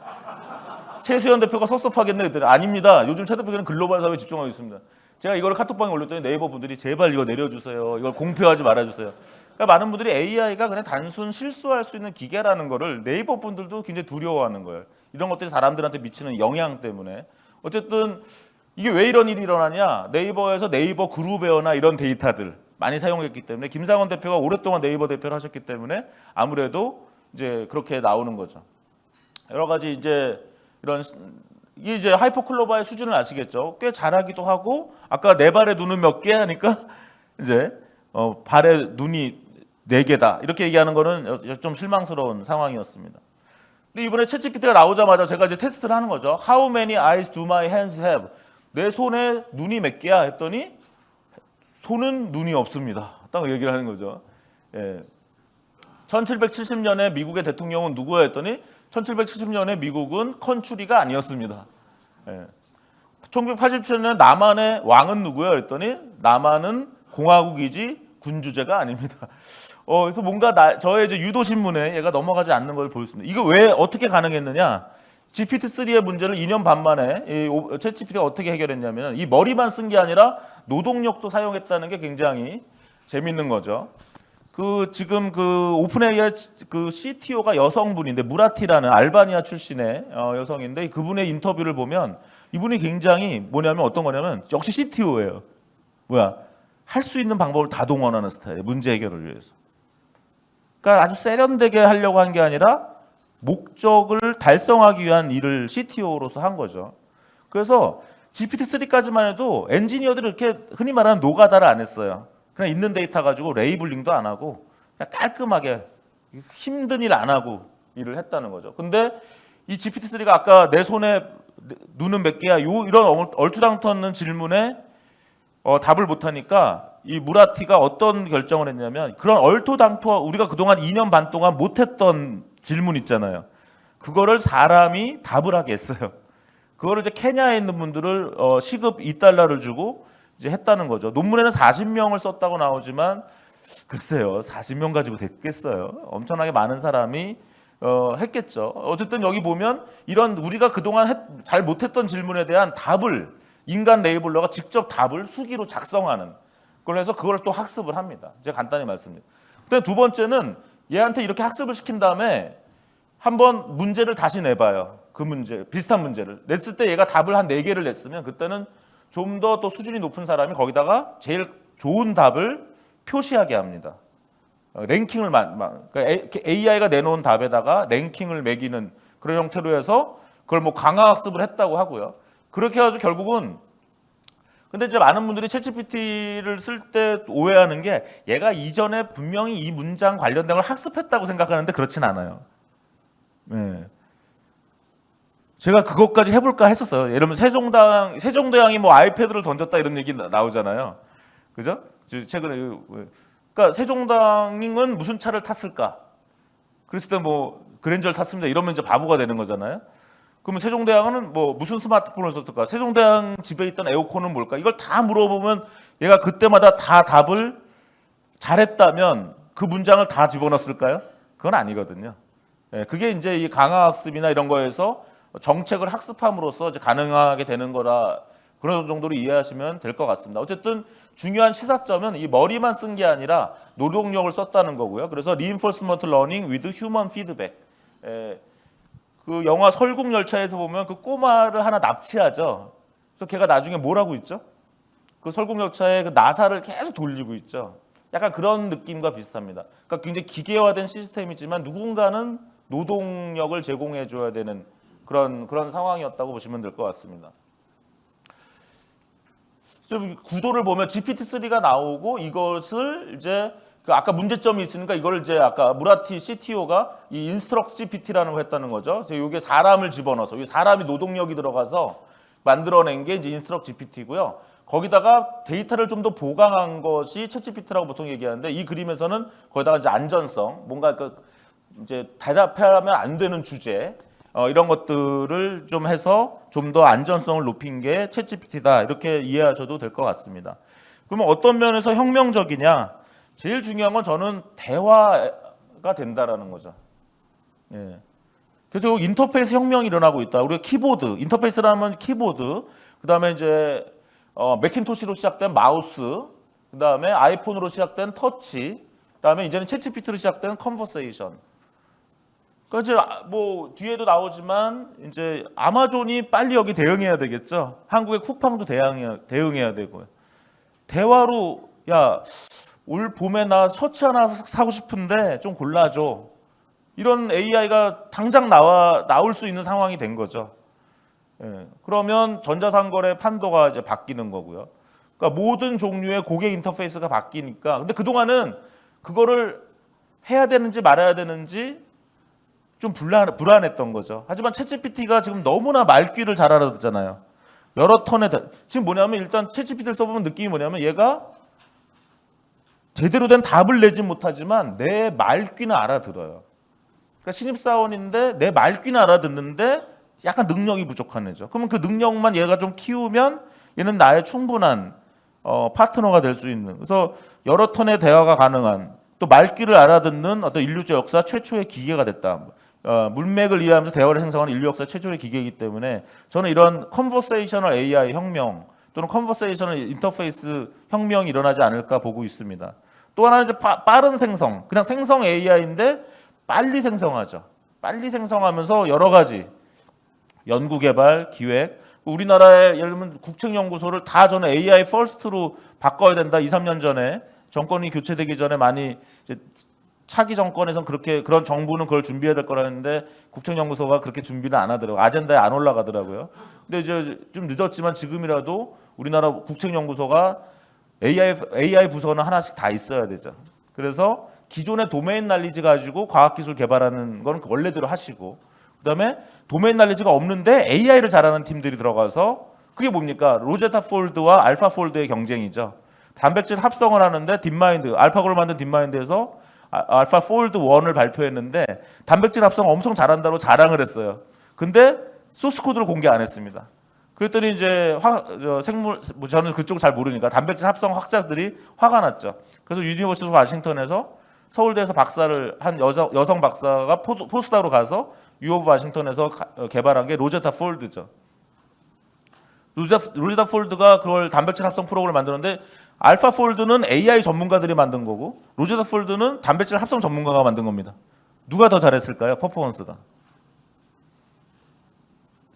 최수현 대표가 섭섭하겠네 그랬더니 아닙니다. 요즘 최 대표는 글로벌 사회에 집중하고 있습니다. 제가 이걸 카톡방에 올렸더니 네이버 분들이 제발 이거 내려주세요. 이걸 공표하지 말아주세요. 그러니까 많은 분들이 AI가 그냥 단순 실수할 수 있는 기계라는 거를 네이버 분들도 굉장히 두려워하는 거예요. 이런 것들이 사람들한테 미치는 영향 때문에. 어쨌든 이게 왜 이런 일이 일어나냐. 네이버에서 네이버 그룹웨어나 이런 데이터들 많이 사용했기 때문에 김상원 대표가 오랫동안 네이버 대표를 하셨기 때문에 아무래도 이제 그렇게 나오는 거죠. 여러 가지 이제 이런 이게 이제 하이퍼클로바의 수준을 아시겠죠? 꽤 잘하기도 하고 아까 네 발의 눈은 몇 개 하니까 이제 발의 눈이 4개다 이렇게 얘기하는 거는 좀 실망스러운 상황이었습니다. 근데 이번에 챗GPT가 나오자마자 제가 이제 테스트를 하는 거죠. How many eyes do my hands have? 내 손에 눈이 몇 개야? 했더니 손은 눈이 없습니다. 딱 얘기를 하는 거죠. 1770년에 미국의 대통령은 누구야 했더니 1770년에 미국은 컨츄리가 아니었습니다. 1987년 남한의 왕은 누구야 그랬더니 남한은 공화국이지 군주제가 아닙니다. 그래서 뭔가 저의 이제 유도신문에 얘가 넘어가지 않는 걸 보였습니다. 이거 왜 어떻게 가능했느냐? GPT-3의 문제를 2년 반 만에 챗GPT가 어떻게 해결했냐면 이 머리만 쓴 게 아니라 노동력도 사용했다는 게 굉장히 재밌는 거죠. 지금 오픈 AI CTO가 여성분인데 무라티라는 알바니아 출신의 여성인데 그분의 인터뷰를 보면 이분이 굉장히 뭐냐면 어떤 거냐면 역시 CTO예요. 할 수 있는 방법을 다 동원하는 스타일이에요. 문제 해결을 위해서. 그러니까 아주 세련되게 하려고 한 게 아니라 목적을 달성하기 위한 일을 CTO로서 한 거죠. 그래서 GPT-3까지만 해도 엔지니어들이 이렇게 흔히 말하는 노가다를 안 했어요. 그냥 있는 데이터 가지고 레이블링도 안 하고 그냥 깔끔하게 힘든 일 안 하고 일을 했다는 거죠. 근데 이 GPT-3가 아까 내 손에 눈은 몇 개야? 이런 얼토당토없는 질문에 답을 못하니까 이 무라티가 어떤 결정을 했냐면 그런 우리가 그동안 2년 반 동안 못했던 질문 있잖아요. 그거를 사람이 답을 하게 했어요. 그거를 이제 케냐에 있는 분들을 시급 $2를 주고 이제 했다는 거죠. 논문에는 40명을 썼다고 나오지만 글쎄요, 40명 가지고 됐겠어요. 엄청나게 많은 사람이 했겠죠. 어쨌든 여기 보면 이런 우리가 그동안 잘 못했던 질문에 대한 답을 인간 레이블러가 직접 답을 수기로 작성하는 걸 해서 그걸 또 학습을 합니다. 제가 간단히 말씀드립니다. 그다음 두 번째는 얘한테 이렇게 학습을 시킨 다음에 한번 문제를 다시 내봐요. 그 문제, 비슷한 문제를 냈을 때 얘가 답을 한 4개를 냈으면 그때는 좀 더 또 수준이 높은 사람이 거기다가 제일 좋은 답을 표시하게 합니다. 랭킹을 그러니까 AI가 내놓은 답에다가 랭킹을 매기는 그런 형태로 해서 그걸 뭐 강화학습을 했다고 하고요. 그렇게 해가지고 결국은 근데 이제 많은 분들이 챗GPT를 쓸 때 오해하는 게 얘가 이전에 분명히 이 문장 관련된 걸 학습했다고 생각하는데 그렇진 않아요. 네. 제가 그것까지 해볼까 했었어요. 예를 들면 세종대왕이 뭐 아이패드를 던졌다 이런 얘기 나오잖아요. 그죠? 최근에 그러니까 세종대왕은 무슨 차를 탔을까? 그랬을 때 뭐 그랜저를 탔습니다. 이러면 이제 바보가 되는 거잖아요. 그러면 세종대왕은 뭐 무슨 스마트폰을 썼을까? 세종대왕 집에 있던 에어컨은 뭘까? 이걸 다 물어보면 얘가 그때마다 다 답을 잘했다면 그 문장을 다 집어넣었을까요? 그건 아니거든요. 예, 그게 이제 이 강화학습이나 이런 거에서 정책을 학습함으로써 이제 가능하게 되는 거라 그런 정도로 이해하시면 될 것 같습니다. 어쨌든 중요한 시사점은 이 머리만 쓴 게 아니라 노동력을 썼다는 거고요. 그래서 reinforcement learning with human feedback. 그 영화 설국열차에서 보면 그 꼬마를 하나 납치하죠. 그래서 걔가 나중에 뭘 하고 있죠? 그 설국열차의 그 나사를 계속 돌리고 있죠. 약간 그런 느낌과 비슷합니다. 그러니까 굉장히 기계화된 시스템이지만 누군가는 노동력을 제공해 줘야 되는 그런 상황이었다고 보시면 될 것 같습니다. 좀 구도를 보면 GPT-3가 나오고 이것을 이제 그 아까 문제점이 있으니까 이걸 이제 아까 무라티 CTO가 이 인스트럭트 GPT라는 걸 했다는 거죠. 그래서 이게 사람을 집어넣어서 이 사람이 노동력이 들어가서 만들어낸 게 이제 인스트럭트 GPT고요. 거기다가 데이터를 좀 더 보강한 것이 챗GPT라고 보통 얘기하는데 이 그림에서는 거기다가 이제 안전성, 뭔가 그 이제 대답하면 안 되는 주제 이런 것들을 좀 해서 좀 더 안전성을 높인 게 챗GPT다 이렇게 이해하셔도 될 것 같습니다. 그러면 어떤 면에서 혁명적이냐? 제일 중요한 건 저는 대화가 된다라는 거죠. 예. 그래서 인터페이스 혁명이 일어나고 있다. 우리가 키보드, 인터페이스라면 키보드, 그다음에 이제 맥킨토시로 시작된 마우스, 그다음에 아이폰으로 시작된 터치, 그다음에 이제는 챗GPT로 시작된 컨버세이션. 그러니까 이제 뭐 뒤에도 나오지만 이제 아마존이 빨리 여기 대응해야 되겠죠. 한국의 쿠팡도 대응해야 되고요. 대화로 야, 올 봄에 나 셔츠 하나 사고 싶은데 좀 골라줘. 이런 AI가 당장 나올 수 있는 상황이 된 거죠. 예, 그러면 전자상거래 판도가 이제 바뀌는 거고요. 그러니까 모든 종류의 고객 인터페이스가 바뀌니까. 근데 그동안은 그거를 해야 되는지 말아야 되는지 좀 불안했던 거죠. 하지만 챗GPT가 지금 너무나 말귀를 잘 알아듣잖아요. 여러 턴의 지금 뭐냐면 일단 챗GPT를 써보면 느낌이 뭐냐면 얘가 제대로 된 답을 내지 못하지만 내 말귀는 알아들어요. 그러니까 신입사원인데 내 말귀는 알아듣는데 약간 능력이 부족한 애죠. 그러면 그 능력만 얘가 좀 키우면 얘는 나의 충분한 파트너가 될 수 있는. 그래서 여러 턴의 대화가 가능한 또 말귀를 알아듣는 어떤 인류적 역사 최초의 기계가 됐다. 문맥을 이해하면서 대화를 생성하는 인류 역사 최초의 기계이기 때문에 저는 이런 컨버세이셔널 AI 혁명 또는 컨버세이셔널 인터페이스 혁명이 일어나지 않을까 보고 있습니다. 또 하나는 이제 빠른 생성, 그냥 생성 AI인데 빨리 생성하죠. 빨리 생성하면서 여러 가지 연구 개발, 기획, 우리나라의 예를 들면 국책연구소를 다 저는 AI 퍼스트로 바꿔야 된다. 2, 3년 전에 정권이 교체되기 전에 많이 이제 차기 정권에선 그런 정부는 그걸 준비해야 될 거라 했는데 국책연구소가 그렇게 준비는 안 하더라고요. 아젠다에 안 올라가더라고요. 근데 이제 좀 늦었지만 지금이라도 우리나라 국책연구소가 AI 부서는 하나씩 다 있어야 되죠. 그래서 기존의 도메인 날리지 가지고 과학기술 개발하는 건 원래대로 하시고 그다음에 도메인 날리지가 없는데 AI를 잘하는 팀들이 들어가서 그게 뭡니까? 로제타 폴드와 알파 폴드의 경쟁이죠. 단백질 합성을 하는데 딥마인드, 알파고를 만든 딥마인드에서 알파 폴드 1을 발표했는데 단백질 합성 엄청 잘한다고 자랑을 했어요. 근데 소스 코드를 공개 안 했습니다. 그랬더니 이제 저는 그쪽 잘 모르니까 단백질 합성 학자들이 화가 났죠. 그래서 유니버시티 오브 워싱턴에서 서울대에서 박사를 한 여성 박사가 포스닥으로 가서 유 오브 워싱턴에서 개발한 게 로제타 폴드죠. 로제타 폴드가 그걸 단백질 합성 프로그램을 만드는데 알파 폴드는 AI 전문가들이 만든 거고 로제타 폴드는 단백질 합성 전문가가 만든 겁니다. 누가 더 잘했을까요? 퍼포먼스가.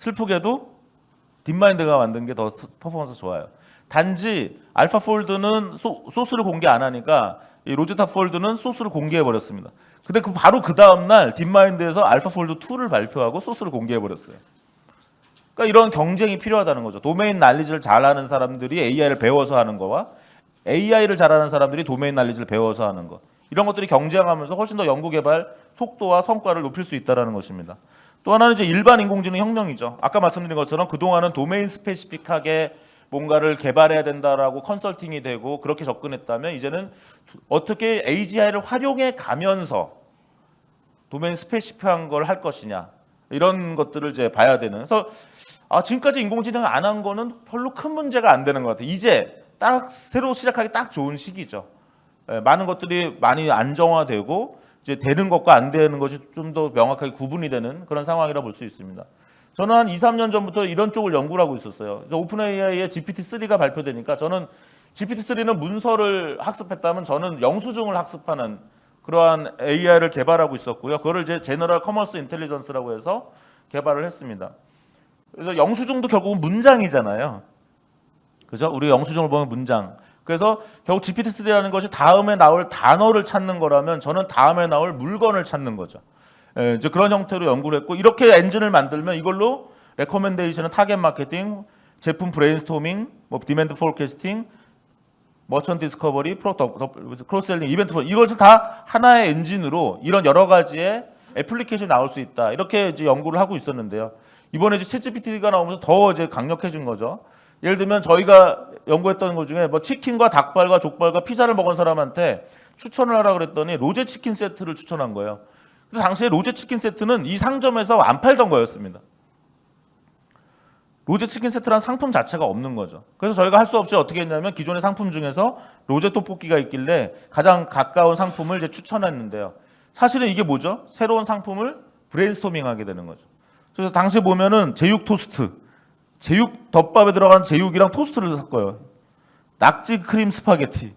슬프게도 딥마인드가 만든 게 더 퍼포먼스 좋아요. 단지 알파폴드는 소스를 공개 안 하니까 이 로제타 폴드는 소스를 공개해 버렸습니다. 근데 바로 그 다음 날 딥마인드에서 알파폴드 2를 발표하고 소스를 공개해 버렸어요. 그러니까 이런 경쟁이 필요하다는 거죠. 도메인 난리지를 잘하는 사람들이 AI를 배워서 하는 거와 AI를 잘하는 사람들이 도메인 난리지를 배워서 하는 것. 이런 것들이 경쟁하면서 훨씬 더 연구 개발 속도와 성과를 높일 수 있다는 것입니다. 또 하나는 이제 일반 인공지능 혁명이죠. 아까 말씀드린 것처럼 그동안은 도메인 스페시픽하게 뭔가를 개발해야 된다라고 컨설팅이 되고 그렇게 접근했다면 이제는 어떻게 AGI를 활용해 가면서 도메인 스페시픽한 걸 할 것이냐 이런 것들을 이제 봐야 되는. 그래서 지금까지 인공지능 안 한 거는 별로 큰 문제가 안 되는 것 같아요. 이제 딱 새로 시작하기 딱 좋은 시기죠. 많은 것들이 많이 안정화되고 이제 되는 것과 안 되는 것이 좀 더 명확하게 구분이 되는 그런 상황이라 볼 수 있습니다. 저는 한 2, 3년 전부터 이런 쪽을 연구를 하고 있었어요. 그래서 오픈 AI의 GPT-3가 발표되니까 저는 GPT-3는 문서를 학습했다면 저는 영수증을 학습하는 그러한 AI를 개발하고 있었고요. 그거를 이제 제너럴 커머스 인텔리전스라고 해서 개발을 했습니다. 그래서 영수증도 결국은 문장이잖아요. 그죠? 우리 영수증을 보면 문장. 그래서 결국 GPT-3라는 것이 다음에 나올 단어를 찾는 거라면 저는 다음에 나올 물건을 찾는 거죠. 이제 그런 형태로 연구를 했고 이렇게 엔진을 만들면 이걸로 레코멘데이션, 타겟 마케팅, 제품 브레인스토밍, 뭐 디맨드 포캐스팅, 머천 디스커버리, 크로스셀링, 이벤트 이것을 다 하나의 엔진으로 이런 여러 가지의 애플리케이션이 나올 수 있다. 이렇게 이제 연구를 하고 있었는데요. 이번에 이제 챗GPT가 나오면서 더 이제 강력해진 거죠. 예를 들면 저희가 연구했던 것 중에 뭐 치킨과 닭발과 족발과 피자를 먹은 사람한테 추천을 하라 그랬더니 로제 치킨 세트를 추천한 거예요. 근데 당시에 로제 치킨 세트는 이 상점에서 안 팔던 거였습니다. 로제 치킨 세트란 상품 자체가 없는 거죠. 그래서 저희가 할 수 없이 어떻게 했냐면 기존의 상품 중에서 로제 떡볶이가 있길래 가장 가까운 상품을 이제 추천했는데요. 사실은 이게 뭐죠? 새로운 상품을 브레인스토밍하게 되는 거죠. 그래서 당시에 보면은 제육 토스트, 제육 덮밥에 들어간 제육이랑 토스트를 섞어요. 낙지 크림 스파게티,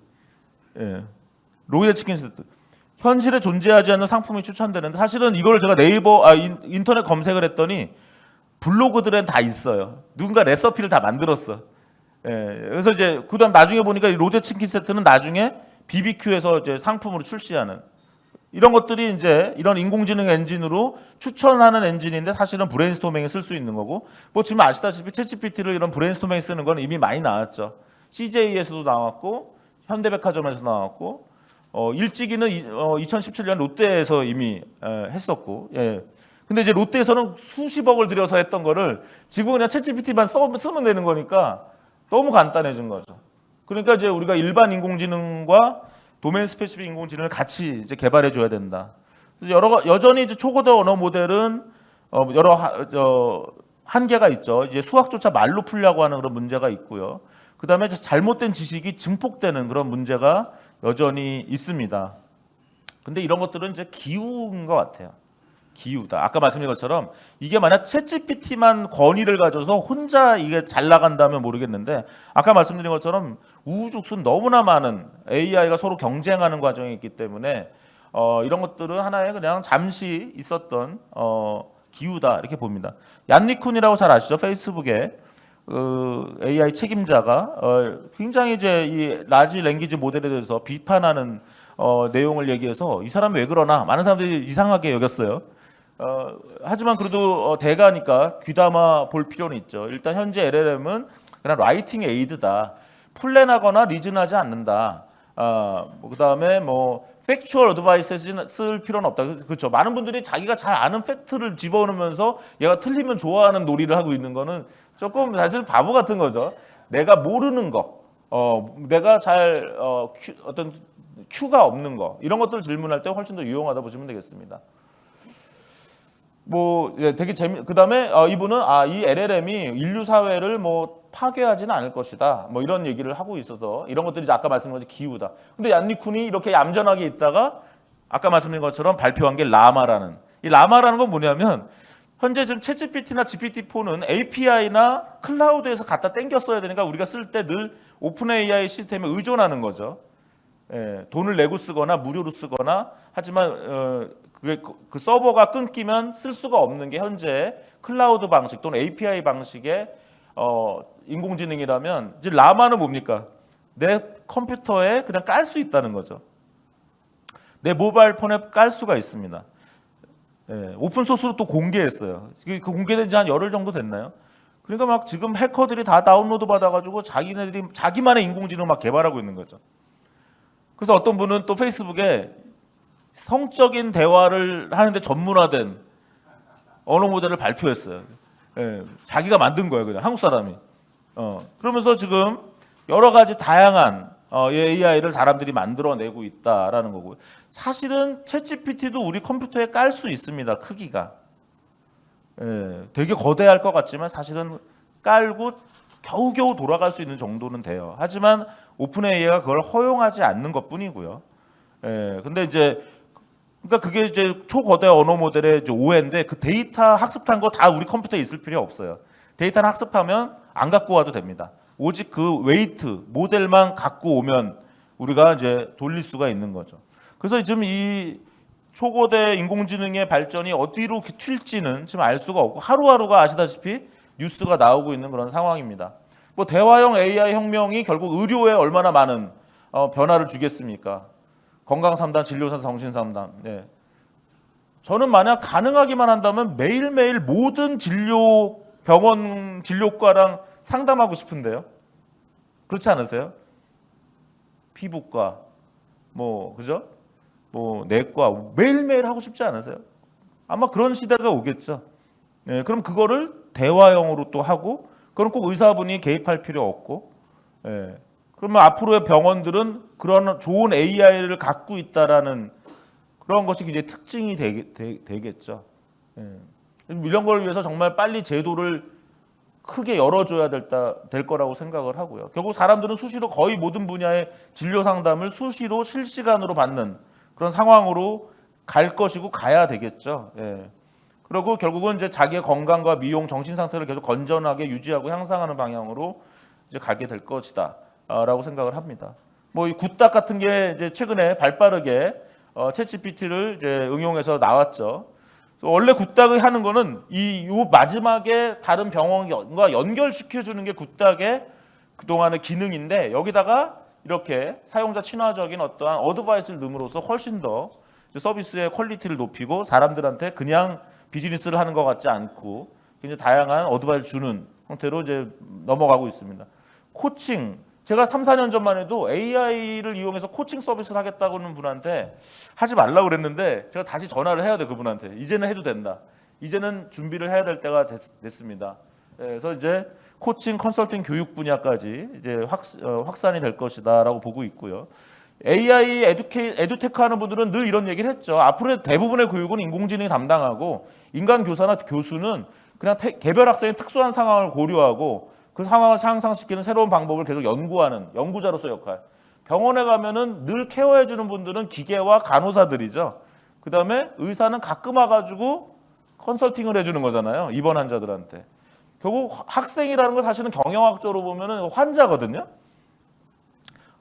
로제 치킨 세트. 현실에 존재하지 않는 상품이 추천되는데 사실은 이걸 제가 네이버 인터넷 검색을 했더니 블로그들엔 다 있어요. 누군가 레시피를 다 만들었어. 그래서 이제 그다음 나중에 보니까 이 로제 치킨 세트는 나중에 BBQ에서 이제 상품으로 출시하는 이런 것들이 이제 이런 인공지능 엔진으로 추천하는 엔진인데 사실은 브레인스토밍에 쓸 수 있는 거고 뭐 지금 아시다시피 챗GPT를 이런 브레인스토밍에 쓰는 건 이미 많이 나왔죠. CJ에서도 나왔고 현대백화점에서 나왔고 일찍이는 2017년 롯데에서 이미 했었고 근데 이제 롯데에서는 수십억을 들여서 했던 거를 지금 그냥 챗GPT만 쓰면 되는 거니까 너무 간단해진 거죠. 그러니까 이제 우리가 일반 인공지능과 도메인 스페시픽 인공지능을 같이 이제 개발해 줘야 된다. 여전히 이제 초고도 언어 모델은 여러 한계가 있죠. 이제 수학조차 말로 풀려고 하는 그런 문제가 있고요. 그다음에 잘못된 지식이 증폭되는 그런 문제가 여전히 있습니다. 근데 이런 것들은 이제 기우인 것 같아요. 기우다. 아까 말씀드린 것처럼 이게 만약 챗GPT만 권위를 가져서 혼자 이게 잘 나간다면 모르겠는데 아까 말씀드린 것처럼 우후죽순 너무나 많은 AI가 서로 경쟁하는 과정이 있기 때문에 이런 것들은 하나의 그냥 잠시 있었던 기우다 이렇게 봅니다. 얀 리쿤이라고 잘 아시죠? 페이스북에 AI 책임자가 굉장히 이제 이 라지 랭귀지 모델에 대해서 비판하는 내용을 얘기해서 이 사람이 왜 그러나 많은 사람들이 이상하게 여겼어요. 하지만 그래도 대가니까 귀담아 볼 필요는 있죠. 일단 현재 LLM은 그냥 라이팅 에이드다. 플랜하거나 리즌하지 않는다. 그다음에 뭐 팩추얼 어드바이스 쓸 필요는 없다. 그렇죠. 많은 분들이 자기가 잘 아는 팩트를 집어넣으면서 얘가 틀리면 좋아하는 놀이를 하고 있는 거는 조금 사실 바보 같은 거죠. 내가 모르는 거, 내가 잘 어떤 큐가 없는 거 이런 것들을 질문할 때 훨씬 더 유용하다 보시면 되겠습니다. 뭐 되게 그다음에 이분은 이 LLM이 인류 사회를 뭐 파괴하지는 않을 것이다. 뭐 이런 얘기를 하고 있어서 이런 것들이 아까 말씀드린 것처럼 기우다. 근데 얀 리쿤이 이렇게 얌전하게 있다가 아까 말씀드린 것처럼 발표한 게 라마라는 이 라마라는 건 뭐냐면 현재 지금 챗GPT나 GPT-4는 API나 클라우드에서 갖다 땡겨 써야 되니까 우리가 쓸 때 늘 오픈 AI 시스템에 의존하는 거죠. 돈을 내고 쓰거나 무료로 쓰거나 하지만 그게 그 서버가 끊기면 쓸 수가 없는 게 현재 클라우드 방식 또는 API 방식의 인공지능이라면 이제 라마는 뭡니까? 내 컴퓨터에 그냥 깔 수 있다는 거죠. 내 모바일 폰에 깔 수가 있습니다. 예, 오픈 소스로 또 공개했어요. 그 공개된 지 한 열흘 정도 됐나요? 그러니까 막 지금 해커들이 다 다운로드 받아가지고 자기네들이 자기만의 인공지능을 막 개발하고 있는 거죠. 그래서 어떤 분은 또 페이스북에 성적인 대화를 하는데 전문화된 언어 모델을 발표했어요. 예, 자기가 만든 거예요, 그냥 한국 사람이. 그러면서 지금 여러 가지 다양한 AI를 사람들이 만들어내고 있다라는 거고. 사실은 챗GPT도 우리 컴퓨터에 깔 수 있습니다. 크기가. 되게 거대할 것 같지만 사실은 깔고 겨우겨우 돌아갈 수 있는 정도는 돼요. 하지만 오픈 AI가 그걸 허용하지 않는 것뿐이고요. 근데 이제 그러니까 그게 이제 초거대 언어 모델의 이제 오해인데 그 데이터 학습한 거 다 우리 컴퓨터에 있을 필요 없어요. 데이터는 학습하면 안 갖고 와도 됩니다. 오직 그 웨이트 모델만 갖고 오면 우리가 이제 돌릴 수가 있는 거죠. 그래서 지금 이 초거대 인공지능의 발전이 어디로 튈지는 지금 알 수가 없고 하루하루가 아시다시피 뉴스가 나오고 있는 그런 상황입니다. 뭐 대화형 AI 혁명이 결국 의료에 얼마나 많은 변화를 주겠습니까? 건강상담, 진료상, 정신상담. 네. 저는 만약 가능하기만 한다면 매일매일 모든 병원 진료과랑 상담하고 싶은데요. 그렇지 않으세요? 피부과, 그죠? 내과 매일매일 하고 싶지 않으세요? 아마 그런 시대가 오겠죠. 네, 그럼 그거를 대화형으로 또 하고, 그럼 꼭 의사분이 개입할 필요 없고, 그러면 앞으로의 병원들은 그런 좋은 AI를 갖고 있다라는 그런 것이 이제 특징이 되겠죠. 이런 걸 위해서 정말 빨리 제도를 크게 열어줘야 될 거라고 생각을 하고요. 결국 사람들은 수시로 거의 모든 분야의 진료 상담을 수시로 실시간으로 받는 그런 상황으로 갈 것이고 가야 되겠죠. 그리고 결국은 이제 자기의 건강과 미용, 정신 상태를 계속 건전하게 유지하고 향상하는 방향으로 이제 가게 될 것이다라고 생각을 합니다. 이 굿닥 같은 게 이제 최근에 발빠르게 챗GPT를 이제 응용해서 나왔죠. 원래 굿닥을 하는 거는 요 마지막에 다른 병원과 연결시켜주는 게 굿닥의 그동안의 기능인데 여기다가 이렇게 사용자 친화적인 어떠한 어드바이스를 넣음으로써 훨씬 더 서비스의 퀄리티를 높이고 사람들한테 그냥 비즈니스를 하는 것 같지 않고 굉장히 다양한 어드바이스를 주는 형태로 이제 넘어가고 있습니다. 코칭, 제가 3, 4년 전만 해도 AI를 이용해서 코칭 서비스를 하겠다고 하는 분한테 하지 말라고 그랬는데 제가 다시 전화를 해야 돼, 그분한테. 이제는 해도 된다. 이제는 준비를 해야 될 때가 됐습니다. 그래서 이제 코칭, 컨설팅, 교육 분야까지 이제 확산이 될 것이다라고 보고 있고요. AI 에듀테크 하는 분들은 늘 이런 얘기를 했죠. 앞으로 대부분의 교육은 인공지능이 담당하고 인간 교사나 교수는 그냥 개별 학생의 특수한 상황을 고려하고 그 상황을 향상시키는 새로운 방법을 계속 연구하는 연구자로서 역할. 병원에 가면은 늘 케어해주는 분들은 기계와 간호사들이죠. 그 다음에 의사는 가끔 와가지고 컨설팅을 해주는 거잖아요. 입원 환자들한테. 결국 학생이라는 건 사실은 경영학적으로 보면은 환자거든요.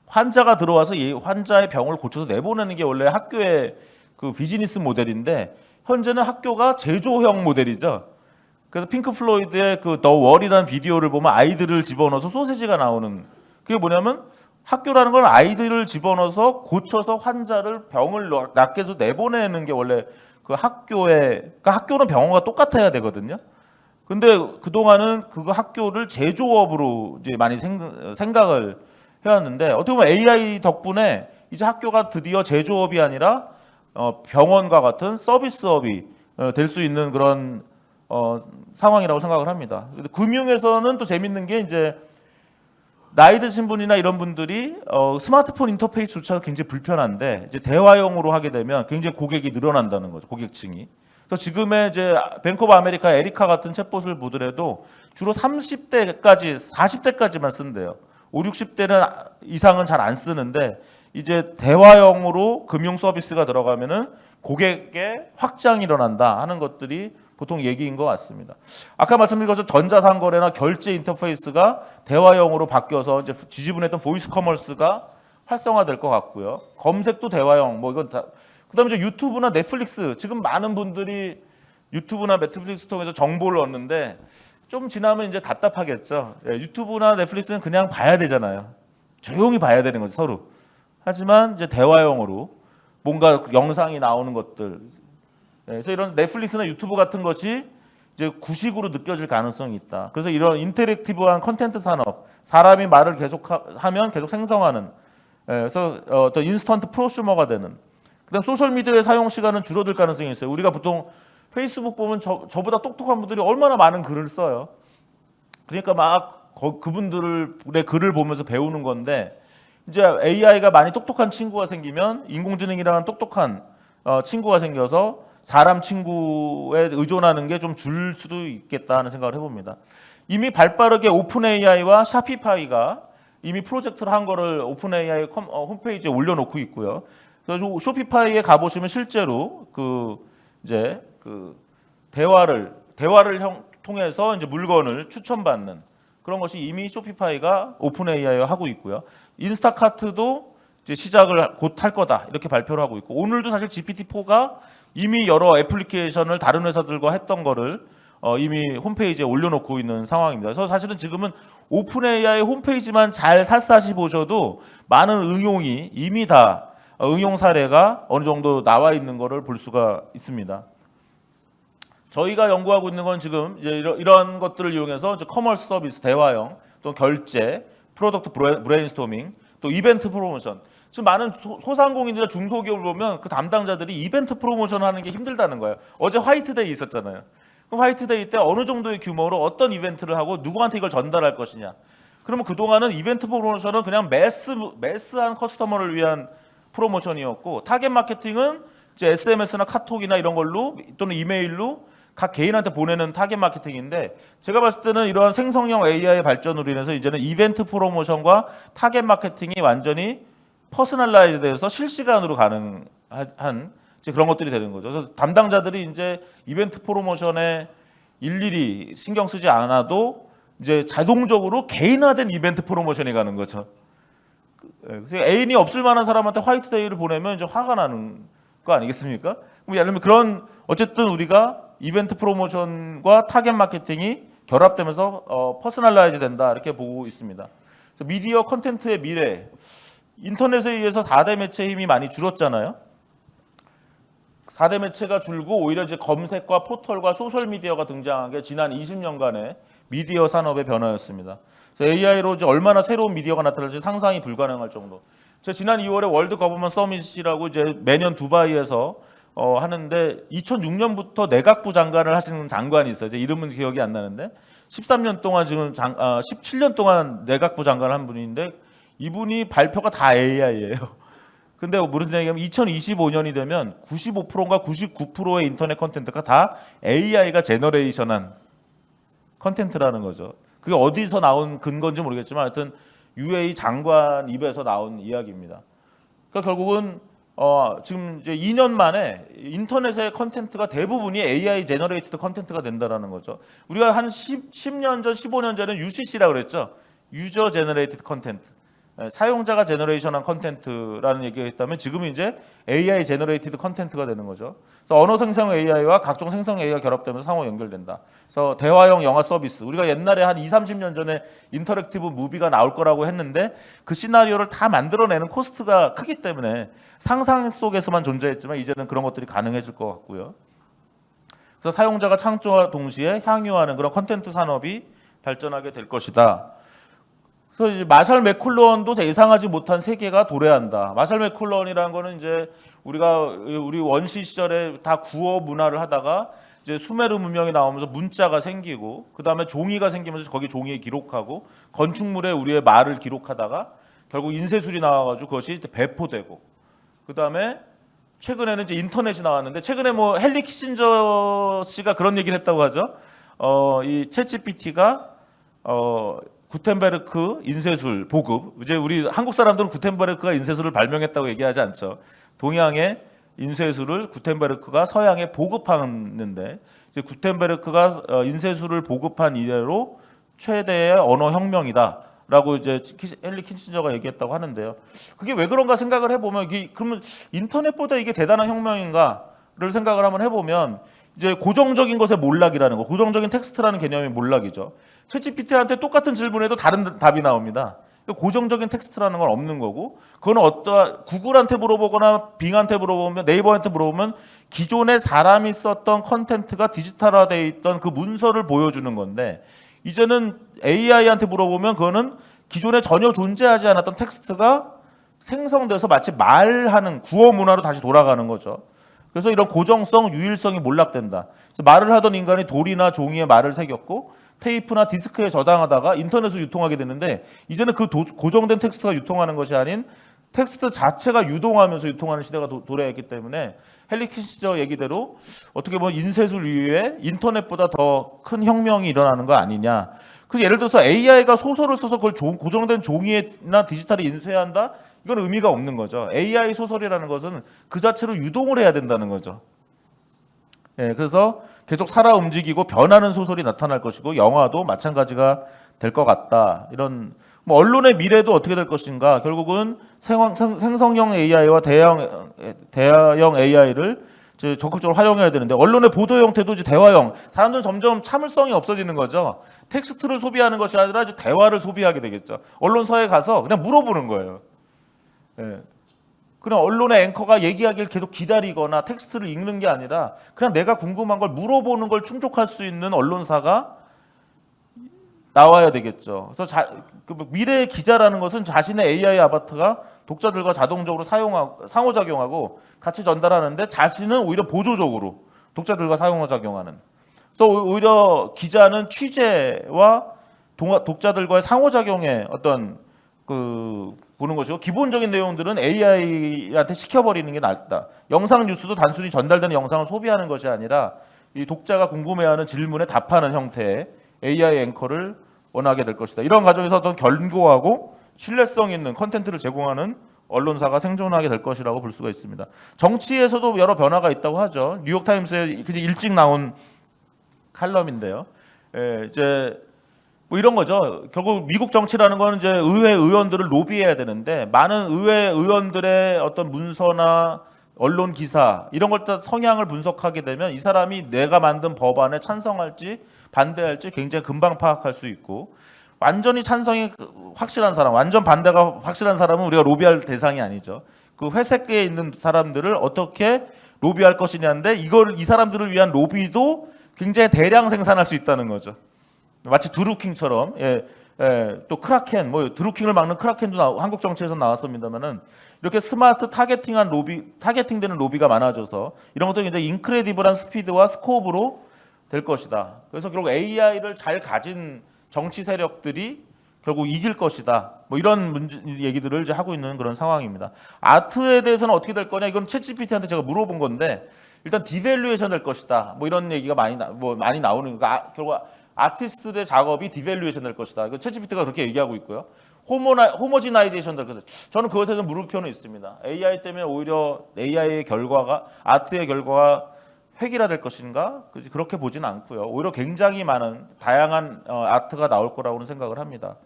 환자가 들어와서 이 환자의 병을 고쳐서 내보내는 게 원래 학교의 그 비즈니스 모델인데 현재는 학교가 제조형 모델이죠. 그래서 핑크 플로이드의 그 더 월이라는 비디오를 보면 아이들을 집어넣어서 소세지가 나오는 그게 뭐냐면 학교라는 건 아이들을 집어넣어서 고쳐서 환자를 병을 낫게 해서 내보내는 게 원래 그 그러니까 학교는 병원과 똑같아야 되거든요. 근데 그동안은 그거 학교를 제조업으로 이제 많이 생각을 해왔는데 어떻게 보면 AI 덕분에 이제 학교가 드디어 제조업이 아니라 병원과 같은 서비스업이 될 수 있는 그런 상황이라고 생각을 합니다. 금융에서는 또 재밌는 게 이제 나이 드신 분이나 이런 분들이 스마트폰 인터페이스조차 굉장히 불편한데 이제 대화형으로 하게 되면 굉장히 고객이 늘어난다는 거죠. 고객층이. 그래서 지금의 이제 뱅크 오브 아메리카 에리카 같은 챗봇을 보더라도 주로 30대까지 40대까지만 쓴대요. 5, 60대는 이상은 잘 안 쓰는데 이제 대화형으로 금융 서비스가 들어가면은 고객의 확장이 일어난다 하는 것들이 보통 얘기인 것 같습니다. 아까 말씀드린 것처럼 전자상거래나 결제 인터페이스가 대화형으로 바뀌어서 이제 지지분했던 보이스 커머스가 활성화될 것 같고요. 검색도 대화형, 이건 다 그다음에 이제 유튜브나 넷플릭스, 지금 많은 분들이 유튜브나 넷플릭스 통해서 정보를 얻는데 좀 지나면 이제 답답하겠죠. 예, 유튜브나 넷플릭스는 그냥 봐야 되잖아요. 조용히 봐야 되는 거죠, 서로. 하지만 이제 대화형으로 뭔가 영상이 나오는 것들, 예, 그래서 이런 넷플릭스나 유튜브 같은 것이 이제 구식으로 느껴질 가능성이 있다. 그래서 이런 인터랙티브한 컨텐츠 산업, 사람이 말을 계속 하면 계속 생성하는, 예, 그래서 어떤 인스턴트 프로슈머가 되는. 그다음 소셜 미디어의 사용 시간은 줄어들 가능성이 있어요. 우리가 보통 페이스북 보면 저보다 똑똑한 분들이 얼마나 많은 글을 써요. 그러니까 막 그분들의 글을 보면서 배우는 건데, 이제 AI가 많이 똑똑한 친구가 생기면 인공지능이라는 똑똑한 친구가 생겨서 사람 친구에 의존하는 게 좀 줄 수도 있겠다 하는 생각을 해봅니다. 이미 발빠르게 오픈 AI와 샤피파이가 이미 프로젝트를 한 거를 오픈 AI 홈페이지에 올려놓고 있고요. 그래서 쇼피파이에 가보시면 실제로 이제 대화를 통해서 이제 물건을 추천받는 그런 것이 이미 쇼피파이가 오픈 AI와 하고 있고요. 인스타카트도 이제 시작을 곧 할 거다 이렇게 발표를 하고 있고, 오늘도 사실 GPT-4가 이미 여러 애플리케이션을 다른 회사들과 했던 거를 이미 홈페이지에 올려놓고 있는 상황입니다. 그래서 사실은 지금은 오픈 AI 홈페이지만 잘 샅샅이 보셔도 많은 응용이 이미 다 응용 사례가 어느 정도 나와 있는 거를 볼 수가 있습니다. 저희가 연구하고 있는 건 지금 이제 이런 것들을 이용해서 이제 커머스 서비스, 대화형, 또 결제, 프로덕트 브레인스토밍, 또 이벤트 프로모션. 지금 많은 소상공인이나 중소기업을 보면 그 담당자들이 이벤트 프로모션 하는 게 힘들다는 거예요. 어제 화이트데이 있었잖아요. 그럼 화이트데이 때 어느 정도의 규모로 어떤 이벤트를 하고 누구한테 이걸 전달할 것이냐. 그러면 그동안은 이벤트 프로모션은 그냥 매스한 커스터머를 위한 프로모션이었고, 타겟 마케팅은 이제 SMS나 카톡이나 이런 걸로 또는 이메일로 각 개인한테 보내는 타겟 마케팅인데, 제가 봤을 때는 이러한 생성형 AI 발전으로 인해서 이제는 이벤트 프로모션과 타겟 마케팅이 완전히 퍼스널라이즈돼서 실시간으로 가능한 이제 그런 것들이 되는 거죠. 그래서 담당자들이 이제 이벤트 프로모션에 일일이 신경 쓰지 않아도 이제 자동적으로 개인화된 이벤트 프로모션이 가는 거죠. 그래서 애인이 없을 만한 사람한테 화이트데이를 보내면 이제 화가 나는 거 아니겠습니까? 그럼 예를 들면 그런 어쨌든 우리가 이벤트 프로모션과 타겟 마케팅이 결합되면서 퍼스널라이즈 된다 이렇게 보고 있습니다. 그래서 미디어 컨텐츠의 미래, 인터넷에 의해서 4대 매체의 힘이 많이 줄었잖아요. 4대 매체가 줄고 오히려 이제 검색과 포털과 소셜 미디어가 등장한 게 지난 20년간의 미디어 산업의 변화였습니다. 그래서 AI로 이제 얼마나 새로운 미디어가 나타날지 상상이 불가능할 정도. 제가 지난 2월에 월드 거버먼 서밋이라고 이제 매년 두바이에서 하는데 2006년부터 내각부 장관을 하시는 장관이 있어요. 제 이름은 기억이 안 나는데 13년 동안 지금 17년 동안 내각부 장관을 한 분인데 이분이 발표가 다 AI예요. 근데 무슨 얘기냐면 2025년이 되면 95%인가 99%의 인터넷 컨텐츠가 다 AI가 제너레이션한 컨텐츠라는 거죠. 그게 어디서 나온 근거인지 모르겠지만 하여튼 UAE 장관 입에서 나온 이야기입니다. 그러니까 결국은 지금 이제 2년 만에 인터넷의 컨텐츠가 대부분이 AI 제너레이티드 컨텐츠가 된다라는 거죠. 우리가 한 10년 전, 15년 전에는 UCC라고 그랬죠. 유저 제너레이티드 컨텐츠. 사용자가 제너레이션한 컨텐츠라는 얘기가 있다면 지금은 이제 AI 제너레이티드 컨텐츠가 되는 거죠. 그래서 언어 생성 AI와 각종 생성 AI가 결합되면서 상호 연결된다. 그래서 대화형 영화 서비스. 우리가 옛날에 한 20, 30년 전에 인터랙티브 무비가 나올 거라고 했는데 그 시나리오를 다 만들어내는 코스트가 크기 때문에 상상 속에서만 존재했지만 이제는 그런 것들이 가능해질 것 같고요. 그래서 사용자가 창조와 동시에 향유하는 그런 컨텐츠 산업이 발전하게 될 것이다. 그래서 이제 마샬 맥클루언도 예상하지 못한 세계가 도래한다. 마샬 맥클루언이라는 거는 이제 우리 원시 시절에 다 구어 문화를 하다가 이제 수메르 문명이 나오면서 문자가 생기고 그 다음에 종이가 생기면서 거기 종이에 기록하고 건축물에 우리의 말을 기록하다가 결국 인쇄술이 나와가지고 그것이 배포되고 그 다음에 최근에는 이제 인터넷이 나왔는데 최근에 뭐 헨리 키신저 씨가 그런 얘기를 했다고 하죠. 이 챗GPT가 구텐베르크 인쇄술 보급. 이제 우리 한국 사람들은 구텐베르크가 인쇄술을 발명했다고 얘기하지 않죠. 동양의 인쇄술을 구텐베르크가 서양에 보급하는데 이제 구텐베르크가 인쇄술을 보급한 이래로 최대의 언어 혁명이다. 라고 이제 헨리 키신저가 얘기했다고 하는데요. 그게 왜 그런가 생각을 해보면 그러면 인터넷보다 이게 대단한 혁명인가를 생각을 한번 해보면 이제 고정적인 것의 몰락이라는 거, 고정적인 텍스트라는 개념의 몰락이죠. 챗GPT한테 똑같은 질문에도 다른 답이 나옵니다. 고정적인 텍스트라는 건 없는 거고, 그건 구글한테 물어보거나 빙한테 물어보면, 네이버한테 물어보면 기존에 사람이 썼던 컨텐츠가 디지털화되어 있던 그 문서를 보여주는 건데, 이제는 AI한테 물어보면 그거는 기존에 전혀 존재하지 않았던 텍스트가 생성돼서 마치 말하는 구어 문화로 다시 돌아가는 거죠. 그래서 이런 고정성, 유일성이 몰락된다. 그래서 말을 하던 인간이 돌이나 종이에 말을 새겼고 테이프나 디스크에 저장하다가 인터넷으로 유통하게 되는데, 이제는 그 고정된 텍스트가 유통하는 것이 아닌 텍스트 자체가 유동하면서 유통하는 시대가 도래했기 때문에 헨리 키신저 얘기대로 어떻게 보면 인쇄술 이후에 인터넷보다 더 큰 혁명이 일어나는 거 아니냐. 그래서 예를 들어서 AI가 소설을 써서 그걸 고정된 종이나 디지털에 인쇄한다? 이건 의미가 없는 거죠. AI 소설이라는 것은 그 자체로 유동을 해야 된다는 거죠. 예, 그래서 계속 살아 움직이고 변하는 소설이 나타날 것이고 영화도 마찬가지가 될 것 같다. 이런 뭐 언론의 미래도 어떻게 될 것인가. 결국은 생성형 AI와 대화형 AI를 적극적으로 활용해야 되는데, 언론의 보도 형태도 이제 대화형. 사람들은 점점 참을성이 없어지는 거죠. 텍스트를 소비하는 것이 아니라 이제 대화를 소비하게 되겠죠. 언론사에 가서 그냥 물어보는 거예요. 예. 그냥 언론의 앵커가 얘기하기를 계속 기다리거나 텍스트를 읽는 게 아니라 그냥 내가 궁금한 걸 물어보는 걸 충족할 수 있는 언론사가 나와야 되겠죠. 그래서 미래의 기자라는 것은 자신의 AI 아바타가 독자들과 자동적으로 상호작용하고 같이 전달하는데, 자신은 오히려 보조적으로 독자들과 상호작용하는. 그래서 오히려 기자는 취재와 독자들과의 상호작용에 어떤 보는 것이고, 기본적인 내용들은 AI한테 시켜버리는 게 낫다. 영상 뉴스도 단순히 전달되는 영상을 소비하는 것이 아니라 이 독자가 궁금해하는 질문에 답하는 형태의 AI 앵커를 원하게 될 것이다. 이런 과정에서 어떤 견고하고 신뢰성 있는 컨텐츠를 제공하는 언론사가 생존하게 될 것이라고 볼 수가 있습니다. 정치에서도 여러 변화가 있다고 하죠. 뉴욕타임스에 일찍 나온 칼럼인데요. 이제 뭐 이런 거죠. 결국 미국 정치라는 건 이제 의회 의원들을 로비해야 되는데, 많은 의회 의원들의 어떤 문서나 언론 기사 이런 걸 다 성향을 분석하게 되면 이 사람이 내가 만든 법안에 찬성할지 반대할지 굉장히 금방 파악할 수 있고, 완전히 찬성이 확실한 사람, 완전 반대가 확실한 사람은 우리가 로비할 대상이 아니죠. 그 회색계에 있는 사람들을 어떻게 로비할 것이냐인데, 이 사람들을 위한 로비도 굉장히 대량 생산할 수 있다는 거죠. 마치 드루킹처럼, 또 크라켄, 뭐 드루킹을 막는 크라켄도 한국 정치에서 나왔습니다만은, 이렇게 스마트 타겟팅되는 로비가 많아져서 이런 것도 굉장히 인크레디블한 스피드와 스코업으로 될 것이다. 그래서 결국 AI를 잘 가진 정치 세력들이 결국 이길 것이다. 뭐 이런 얘기들을 이제 하고 있는 그런 상황입니다. 아트에 대해서는 어떻게 될 거냐? 이건 챗GPT한테 제가 물어본 건데, 일단 디밸류에이션 될 것이다. 뭐 이런 얘기가 많이 나오는 거. 결국 아티스트의 작업이 디밸류에이션 될 것이다. 이거 챗GPT가 그렇게 얘기하고 있고요. 호모지나이제이션 될 것이다. 저는 그것에 대해서 물음표는 있습니다. AI 때문에 오히려 AI의 결과가, 아트의 결과가 획일화될 것인가? 그렇게 보지는 않고요. 오히려 굉장히 많은 다양한 아트가 나올 거라고는 생각을 합니다.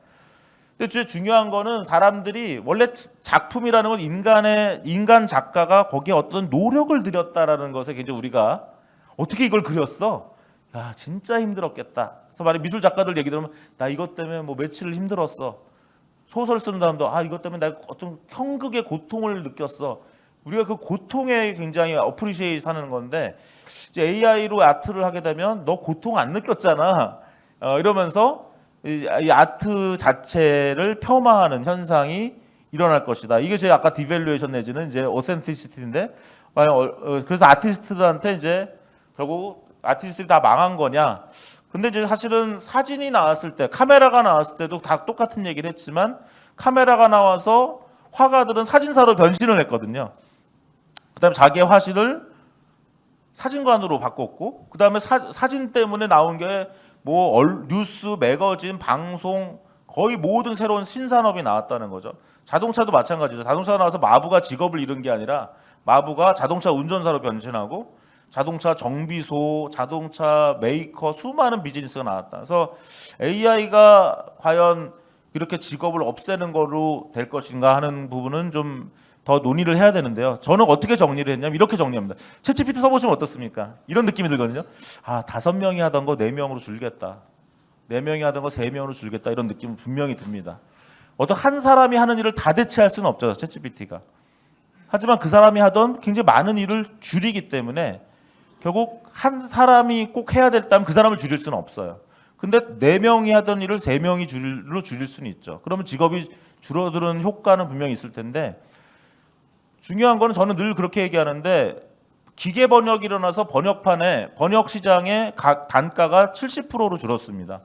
근데 제일 중요한 거는, 사람들이 원래 작품이라는 건 인간 작가가 거기에 어떤 노력을 들였다라는 것에 굉장히 우리가 어떻게 이걸 그렸어? 야, 진짜 힘들었겠다. 그래서 만약 미술 작가들 얘기 들으면 나 이것 때문에 뭐 며칠 힘들었어. 소설 쓰는 사람도 이것 때문에 내가 어떤 형극의 고통을 느꼈어. 우리가 그 고통에 굉장히 어프리시에이트 하는 건데, 이제 AI로 아트를 하게 되면 너 고통 안 느꼈잖아. 이러면서 이 아트 자체를 폄하하는 현상이 일어날 것이다. 이게 제 아까 디밸류에이션 내지는 이제 오센티시티인데, 그래서 아티스트들한테 이제 결국 아티스트들이 다 망한 거냐? 근데 이제 사실은 사진이 나왔을 때, 카메라가 나왔을 때도 다 똑같은 얘기를 했지만, 카메라가 나와서 화가들은 사진사로 변신을 했거든요. 그다음에 자기의 화실을 사진관으로 바꿨고, 그다음에 사진 때문에 나온 게 뭐 뉴스, 매거진, 방송, 거의 모든 새로운 신산업이 나왔다는 거죠. 자동차도 마찬가지죠. 자동차가 나와서 마부가 직업을 잃은 게 아니라 마부가 자동차 운전사로 변신하고, 자동차 정비소, 자동차 메이커, 수많은 비즈니스가 나왔다. 그래서 AI가 과연 이렇게 직업을 없애는 거로 될 것인가 하는 부분은 좀 더 논의를 해야 되는데요. 저는 어떻게 정리를 했냐면 이렇게 정리합니다. 챗GPT 써보시면 어떻습니까? 이런 느낌이 들거든요. 아, 5명이 하던 거 4명으로 줄겠다. 4명이 하던 거 3명으로 줄겠다. 이런 느낌은 분명히 듭니다. 어떤 한 사람이 하는 일을 다 대체할 수는 없죠, 챗GPT가. 하지만 그 사람이 하던 굉장히 많은 일을 줄이기 때문에 결국 한 사람이 꼭 해야 됐다면 그 사람을 줄일 수는 없어요. 근데 4명이 하던 일을 3명이 줄일 수는 있죠. 그러면 직업이 줄어드는 효과는 분명히 있을 텐데, 중요한 거는 저는 늘 그렇게 얘기하는데, 기계 번역이 일어나서 번역 시장의 각 단가가 70%로 줄었습니다.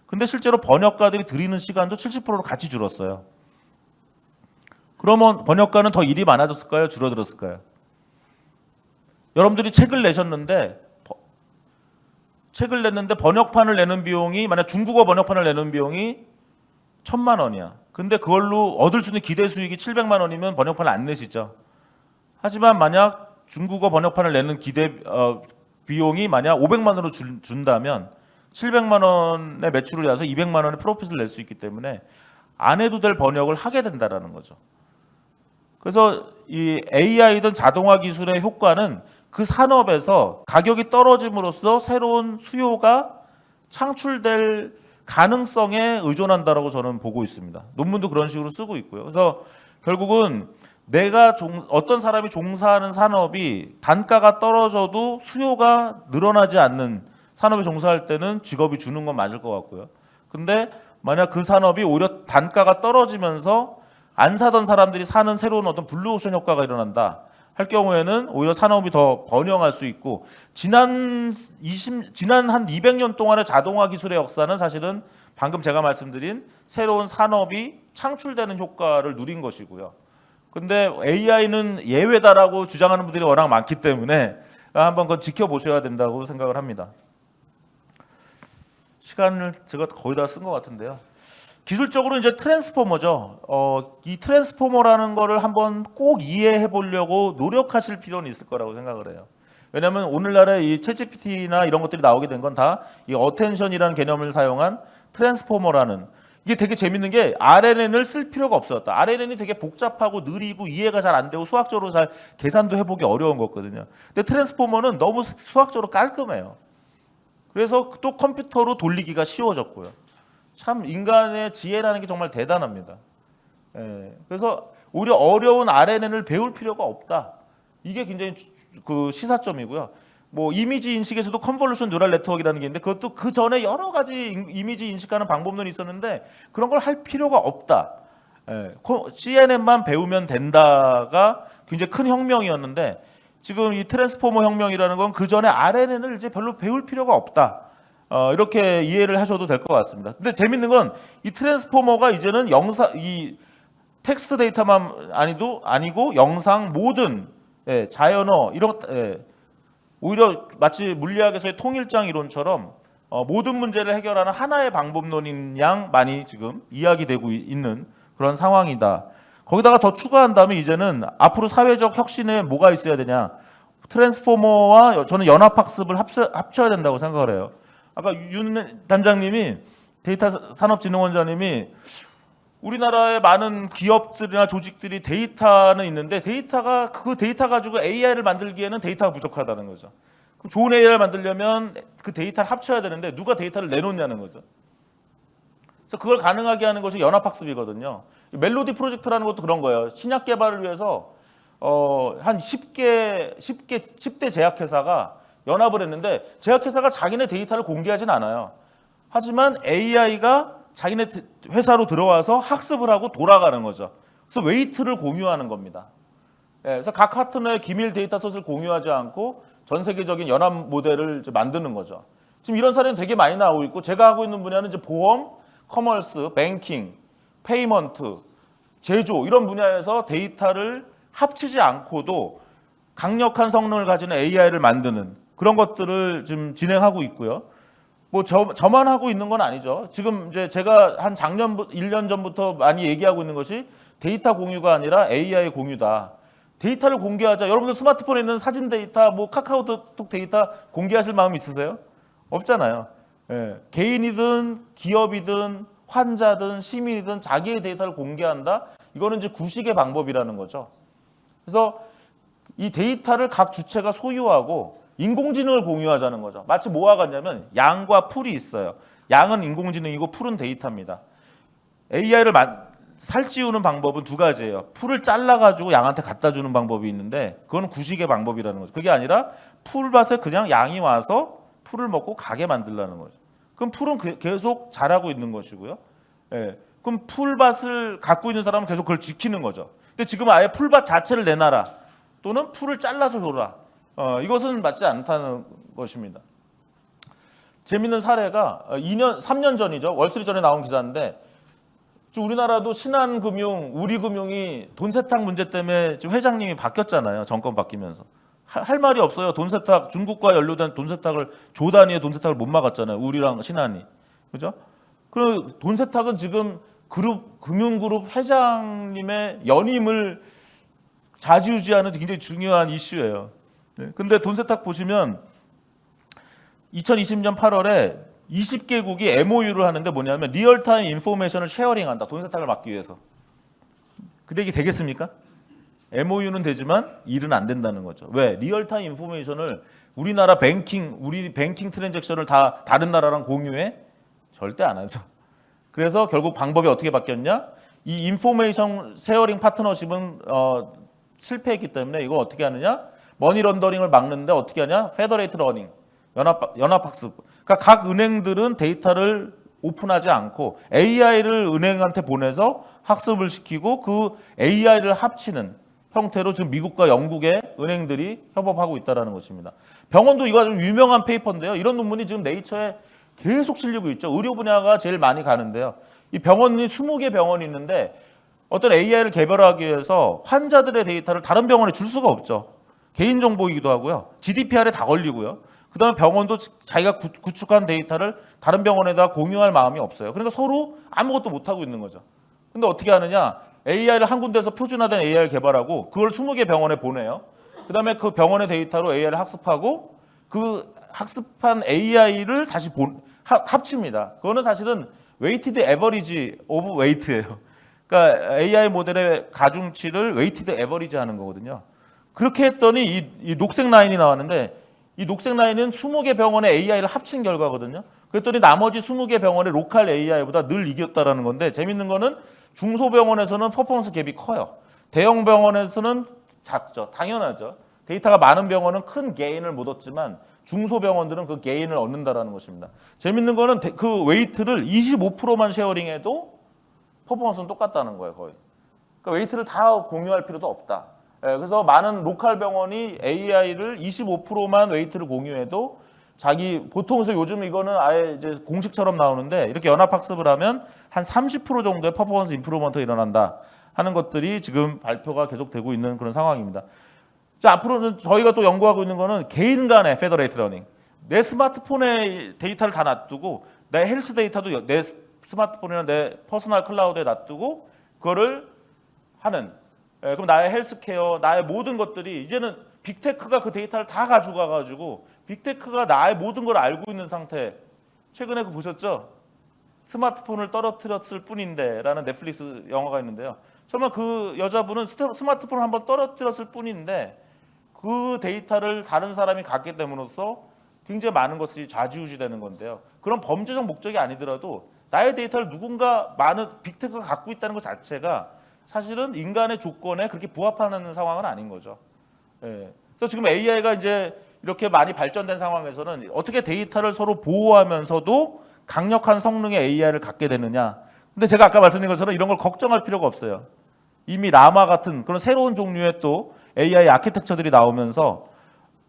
근데 실제로 번역가들이 들이는 시간도 70%로 같이 줄었어요. 그러면 번역가는 더 일이 많아졌을까요? 줄어들었을까요? 여러분들이 책을 냈는데 번역판을 내는 비용이, 만약 중국어 번역판을 내는 비용이 1,000만 원이야. 근데 그걸로 얻을 수 있는 기대 수익이 700만 원이면 번역판을 안 내시죠. 하지만 만약 중국어 번역판을 내는 비용이 만약 500만 원으로 준다면 700만 원의 매출을 내서 200만 원의 프로핏을 낼 수 있기 때문에 안 해도 될 번역을 하게 된다라는 거죠. 그래서 이 AI든 자동화 기술의 효과는 그 산업에서 가격이 떨어짐으로써 새로운 수요가 창출될 가능성에 의존한다라고 저는 보고 있습니다. 논문도 그런 식으로 쓰고 있고요. 그래서 결국은 어떤 사람이 종사하는 산업이 단가가 떨어져도 수요가 늘어나지 않는 산업에 종사할 때는 직업이 주는 건 맞을 것 같고요. 근데 만약 그 산업이 오히려 단가가 떨어지면서 안 사던 사람들이 사는 새로운 어떤 블루오션 효과가 일어난다 할 경우에는 오히려 산업이 더 번영할 수 있고, 지난 한 200년 동안의 자동화 기술의 역사는 사실은 방금 제가 말씀드린 새로운 산업이 창출되는 효과를 누린 것이고요. 근데 AI는 예외다라고 주장하는 분들이 워낙 많기 때문에 한번 그건 지켜보셔야 된다고 생각을 합니다. 시간을 제가 거의 다 쓴 것 같은데요. 기술적으로 이제 트랜스포머죠. 이 트랜스포머라는 거를 한번 꼭 이해해 보려고 노력하실 필요는 있을 거라고 생각을 해요. 왜냐하면 오늘날에 이 챗GPT나 이런 것들이 나오게 된 건 다 이 어텐션이라는 개념을 사용한 트랜스포머라는, 이게 되게 재밌는 게 RNN을 쓸 필요가 없었다. RNN이 되게 복잡하고 느리고 이해가 잘 안 되고 수학적으로 잘 계산도 해보기 어려운 거거든요. 근데 트랜스포머는 너무 수학적으로 깔끔해요. 그래서 또 컴퓨터로 돌리기가 쉬워졌고요. 참 인간의 지혜라는 게 정말 대단합니다. 그래서 오히려 어려운 RNN을 배울 필요가 없다. 이게 굉장히 그 시사점이고요. 뭐 이미지 인식에서도 컨볼루션 뉴럴 네트워크라는 게 있는데, 그것도 그 전에 여러 가지 이미지 인식하는 방법론이 있었는데 그런 걸 할 필요가 없다. CNN만 배우면 된다가 굉장히 큰 혁명이었는데, 지금 이 트랜스포머 혁명이라는 건 그 전에 RNN을 이제 별로 배울 필요가 없다. 이렇게 이해를 하셔도 될 것 같습니다. 근데 재밌는 건 이 트랜스포머가 이제는 이 텍스트 데이터만 아니고 영상 모든 자연어 이런 오히려 마치 물리학에서의 통일장 이론처럼 모든 문제를 해결하는 하나의 방법론인 양 많이 지금 이야기되고 있는 그런 상황이다. 거기다가 더 추가한다면 이제는 앞으로 사회적 혁신에 뭐가 있어야 되냐? 트랜스포머와 저는 연합학습을 합쳐야 된다고 생각을 해요. 아까 윤 단장님이 데이터 산업진흥원장님이 우리나라의 많은 기업들이나 조직들이 데이터는 있는데 그 데이터 가지고 AI를 만들기에는 데이터가 부족하다는 거죠. 그럼 좋은 AI를 만들려면 그 데이터를 합쳐야 되는데 누가 데이터를 내놓냐는 거죠. 그래서 그걸 가능하게 하는 것이 연합학습이거든요. 멜로디 프로젝트라는 것도 그런 거예요. 신약 개발을 위해서 한 10대 제약회사가 연합을 했는데, 제약회사가 자기네 데이터를 공개하진 않아요. 하지만 AI가 자기네 회사로 들어와서 학습을 하고 돌아가는 거죠. 그래서 웨이트를 공유하는 겁니다. 그래서 각 파트너의 기밀 데이터셋을 공유하지 않고 전 세계적인 연합 모델을 이제 만드는 거죠. 지금 이런 사례는 되게 많이 나오고 있고, 제가 하고 있는 분야는 이제 보험, 커머스, 뱅킹, 페이먼트, 제조 이런 분야에서 데이터를 합치지 않고도 강력한 성능을 가지는 AI를 만드는 그런 것들을 지금 진행하고 있고요. 뭐 저만 하고 있는 건 아니죠. 지금 이제 제가 한 1년 전부터 많이 얘기하고 있는 것이 데이터 공유가 아니라 AI 공유다. 데이터를 공개하자. 여러분들 스마트폰에 있는 사진 데이터, 뭐 카카오톡 데이터 공개하실 마음 있으세요? 없잖아요. 개인이든 기업이든 환자든 시민이든 자기의 데이터를 공개한다. 이거는 이제 구식의 방법이라는 거죠. 그래서 이 데이터를 각 주체가 소유하고 인공지능을 공유하자는 거죠. 마치 뭐와 같냐면 양과 풀이 있어요. 양은 인공지능이고 풀은 데이터입니다. AI를 살찌우는 방법은 두 가지예요. 풀을 잘라가지고 양한테 갖다 주는 방법이 있는데 그건 구식의 방법이라는 거죠. 그게 아니라 풀밭에 그냥 양이 와서 풀을 먹고 가게 만들라는 거죠. 그럼 풀은 계속 자라고 있는 것이고요. 예. 그럼 풀밭을 갖고 있는 사람은 계속 그걸 지키는 거죠. 근데 지금 아예 풀밭 자체를 내놔라. 또는 풀을 잘라서 줘라. 이것은 맞지 않다는 것입니다. 재밌는 사례가 3년 전이죠. 월스트리트전에 나온 기사인데 우리나라도 신한금융, 우리금융이 돈 세탁 문제 때문에 지금 회장님이 바뀌었잖아요. 정권 바뀌면서. 할 말이 없어요. 돈 세탁, 중국과 연루된 돈 세탁을 조 단위의 돈 세탁을 못 막았잖아요. 우리랑 신한이. 그죠? 그 돈 세탁은 지금 금융그룹 회장님의 연임을 좌지우지하는 굉장히 중요한 이슈예요. 근데 돈 세탁 보시면 2020년 8월에 20개국이 MOU를 하는데 뭐냐면 리얼타임 인포메이션을 쉐어링한다. 돈 세탁을 막기 위해서. 근데 이게 되겠습니까? MOU는 되지만 일은 안 된다는 거죠. 왜? 리얼타임 인포메이션을 우리나라 우리 뱅킹 트랜잭션을 다 다른 나라랑 공유해? 절대 안 하죠. 그래서 결국 방법이 어떻게 바뀌었냐? 이 인포메이션 쉐어링 파트너십은 실패했기 때문에 이거 어떻게 하느냐? 머니 런더링을 막는데 어떻게 하냐? 페더레이트 러닝. 연합학습. 그러니까 각 은행들은 데이터를 오픈하지 않고 AI를 은행한테 보내서 학습을 시키고 그 AI를 합치는 형태로 지금 미국과 영국의 은행들이 협업하고 있다는 것입니다. 병원도 이거 좀 유명한 페이퍼인데요. 이런 논문이 지금 네이처에 계속 실리고 있죠. 의료 분야가 제일 많이 가는데요. 이 병원이 20개 병원이 있는데 어떤 AI를 개발하기 위해서 환자들의 데이터를 다른 병원에 줄 수가 없죠. 개인정보이기도 하고요. GDPR에 다 걸리고요. 그다음에 병원도 자기가 구축한 데이터를 다른 병원에다 공유할 마음이 없어요. 그러니까 서로 아무것도 못하고 있는 거죠. 근데 어떻게 하느냐? AI를 한 군데서 표준화된 AI를 개발하고 그걸 20개 병원에 보내요. 그다음에 그 병원의 데이터로 AI를 학습하고 그 학습한 AI를 다시 합칩니다. 그거는 사실은 weighted average of weight예요. 그러니까 AI 모델의 가중치를 weighted average 하는 거거든요. 그렇게 했더니 이 녹색 라인이 나왔는데 이 녹색 라인은 20개 병원의 AI를 합친 결과거든요. 그랬더니 나머지 20개 병원의 로컬 AI보다 늘 이겼다라는 건데 재밌는 거는 중소병원에서는 퍼포먼스 갭이 커요. 대형 병원에서는 작죠. 당연하죠. 데이터가 많은 병원은 큰 게인을 못 얻지만 중소병원들은 그 게인을 얻는다라는 것입니다. 재밌는 거는 그 웨이트를 25%만 쉐어링해도 퍼포먼스는 똑같다는 거예요. 거의. 그러니까 웨이트를 다 공유할 필요도 없다. 그래서 많은 로컬 병원이 AI를 25%만 웨이트를 공유해도 보통에서 요즘 이거는 아예 이제 공식처럼 나오는데 이렇게 연합학습을 하면 한 30% 정도의 퍼포먼스 인프루먼트가 일어난다 하는 것들이 지금 발표가 계속되고 있는 그런 상황입니다. 자, 앞으로는 저희가 또 연구하고 있는 거는 개인 간의 페더레이트 러닝. 내 스마트폰에 데이터를 다 놔두고 내 헬스 데이터도 내 스마트폰이나 내 퍼스널 클라우드에 놔두고 그거를 하는. 그럼 나의 헬스케어, 나의 모든 것들이 이제는 빅테크가 그 데이터를 다 가져가가지고 빅테크가 나의 모든 걸 알고 있는 상태. 최근에 그 보셨죠? 스마트폰을 떨어뜨렸을 뿐인데 라는 넷플릭스 영화가 있는데요. 정말 그 여자분은 스마트폰을 한번 떨어뜨렸을 뿐인데 그 데이터를 다른 사람이 갖게 됨으로써 굉장히 많은 것이 좌지우지되는 건데요. 그런 범죄적 목적이 아니더라도 나의 데이터를 누군가 많은 빅테크가 갖고 있다는 것 자체가 사실은 인간의 조건에 그렇게 부합하는 상황은 아닌 거죠. 예. 그래서 지금 AI가 이제 이렇게 많이 발전된 상황에서는 어떻게 데이터를 서로 보호하면서도 강력한 성능의 AI를 갖게 되느냐. 근데 제가 아까 말씀드린 것처럼 이런 걸 걱정할 필요가 없어요. 이미 라마 같은 그런 새로운 종류의 또 AI 아키텍처들이 나오면서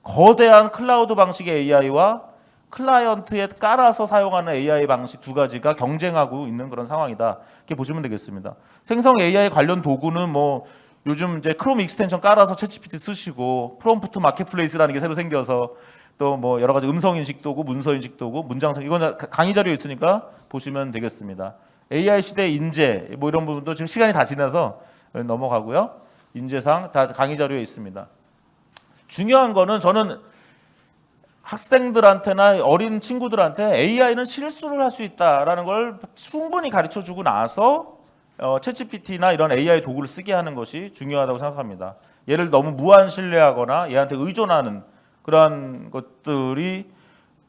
거대한 클라우드 방식의 AI와 클라이언트에 깔아서 사용하는 AI 방식 두 가지가 경쟁하고 있는 그런 상황이다. 이렇게 보시면 되겠습니다. 생성 AI 관련 도구는 뭐 요즘 이제 크롬 익스텐션 깔아서 챗GPT 쓰시고 프롬프트 마켓플레이스라는 게 새로 생겨서 또 뭐 여러 가지 음성 인식 도구, 문서 인식 도구, 문장성 이건 강의 자료에 있으니까 보시면 되겠습니다. AI 시대 인재 뭐 이런 부분도 지금 시간이 다 지나서 넘어가고요. 인재상 다 강의 자료에 있습니다. 중요한 거는 저는 학생들한테나 어린 친구들한테 AI는 실수를 할 수 있다라는 걸 충분히 가르쳐 주고 나서 챗GPT나 이런 AI 도구를 쓰게 하는 것이 중요하다고 생각합니다. 얘를 너무 무한 신뢰하거나 얘한테 의존하는 그런 것들이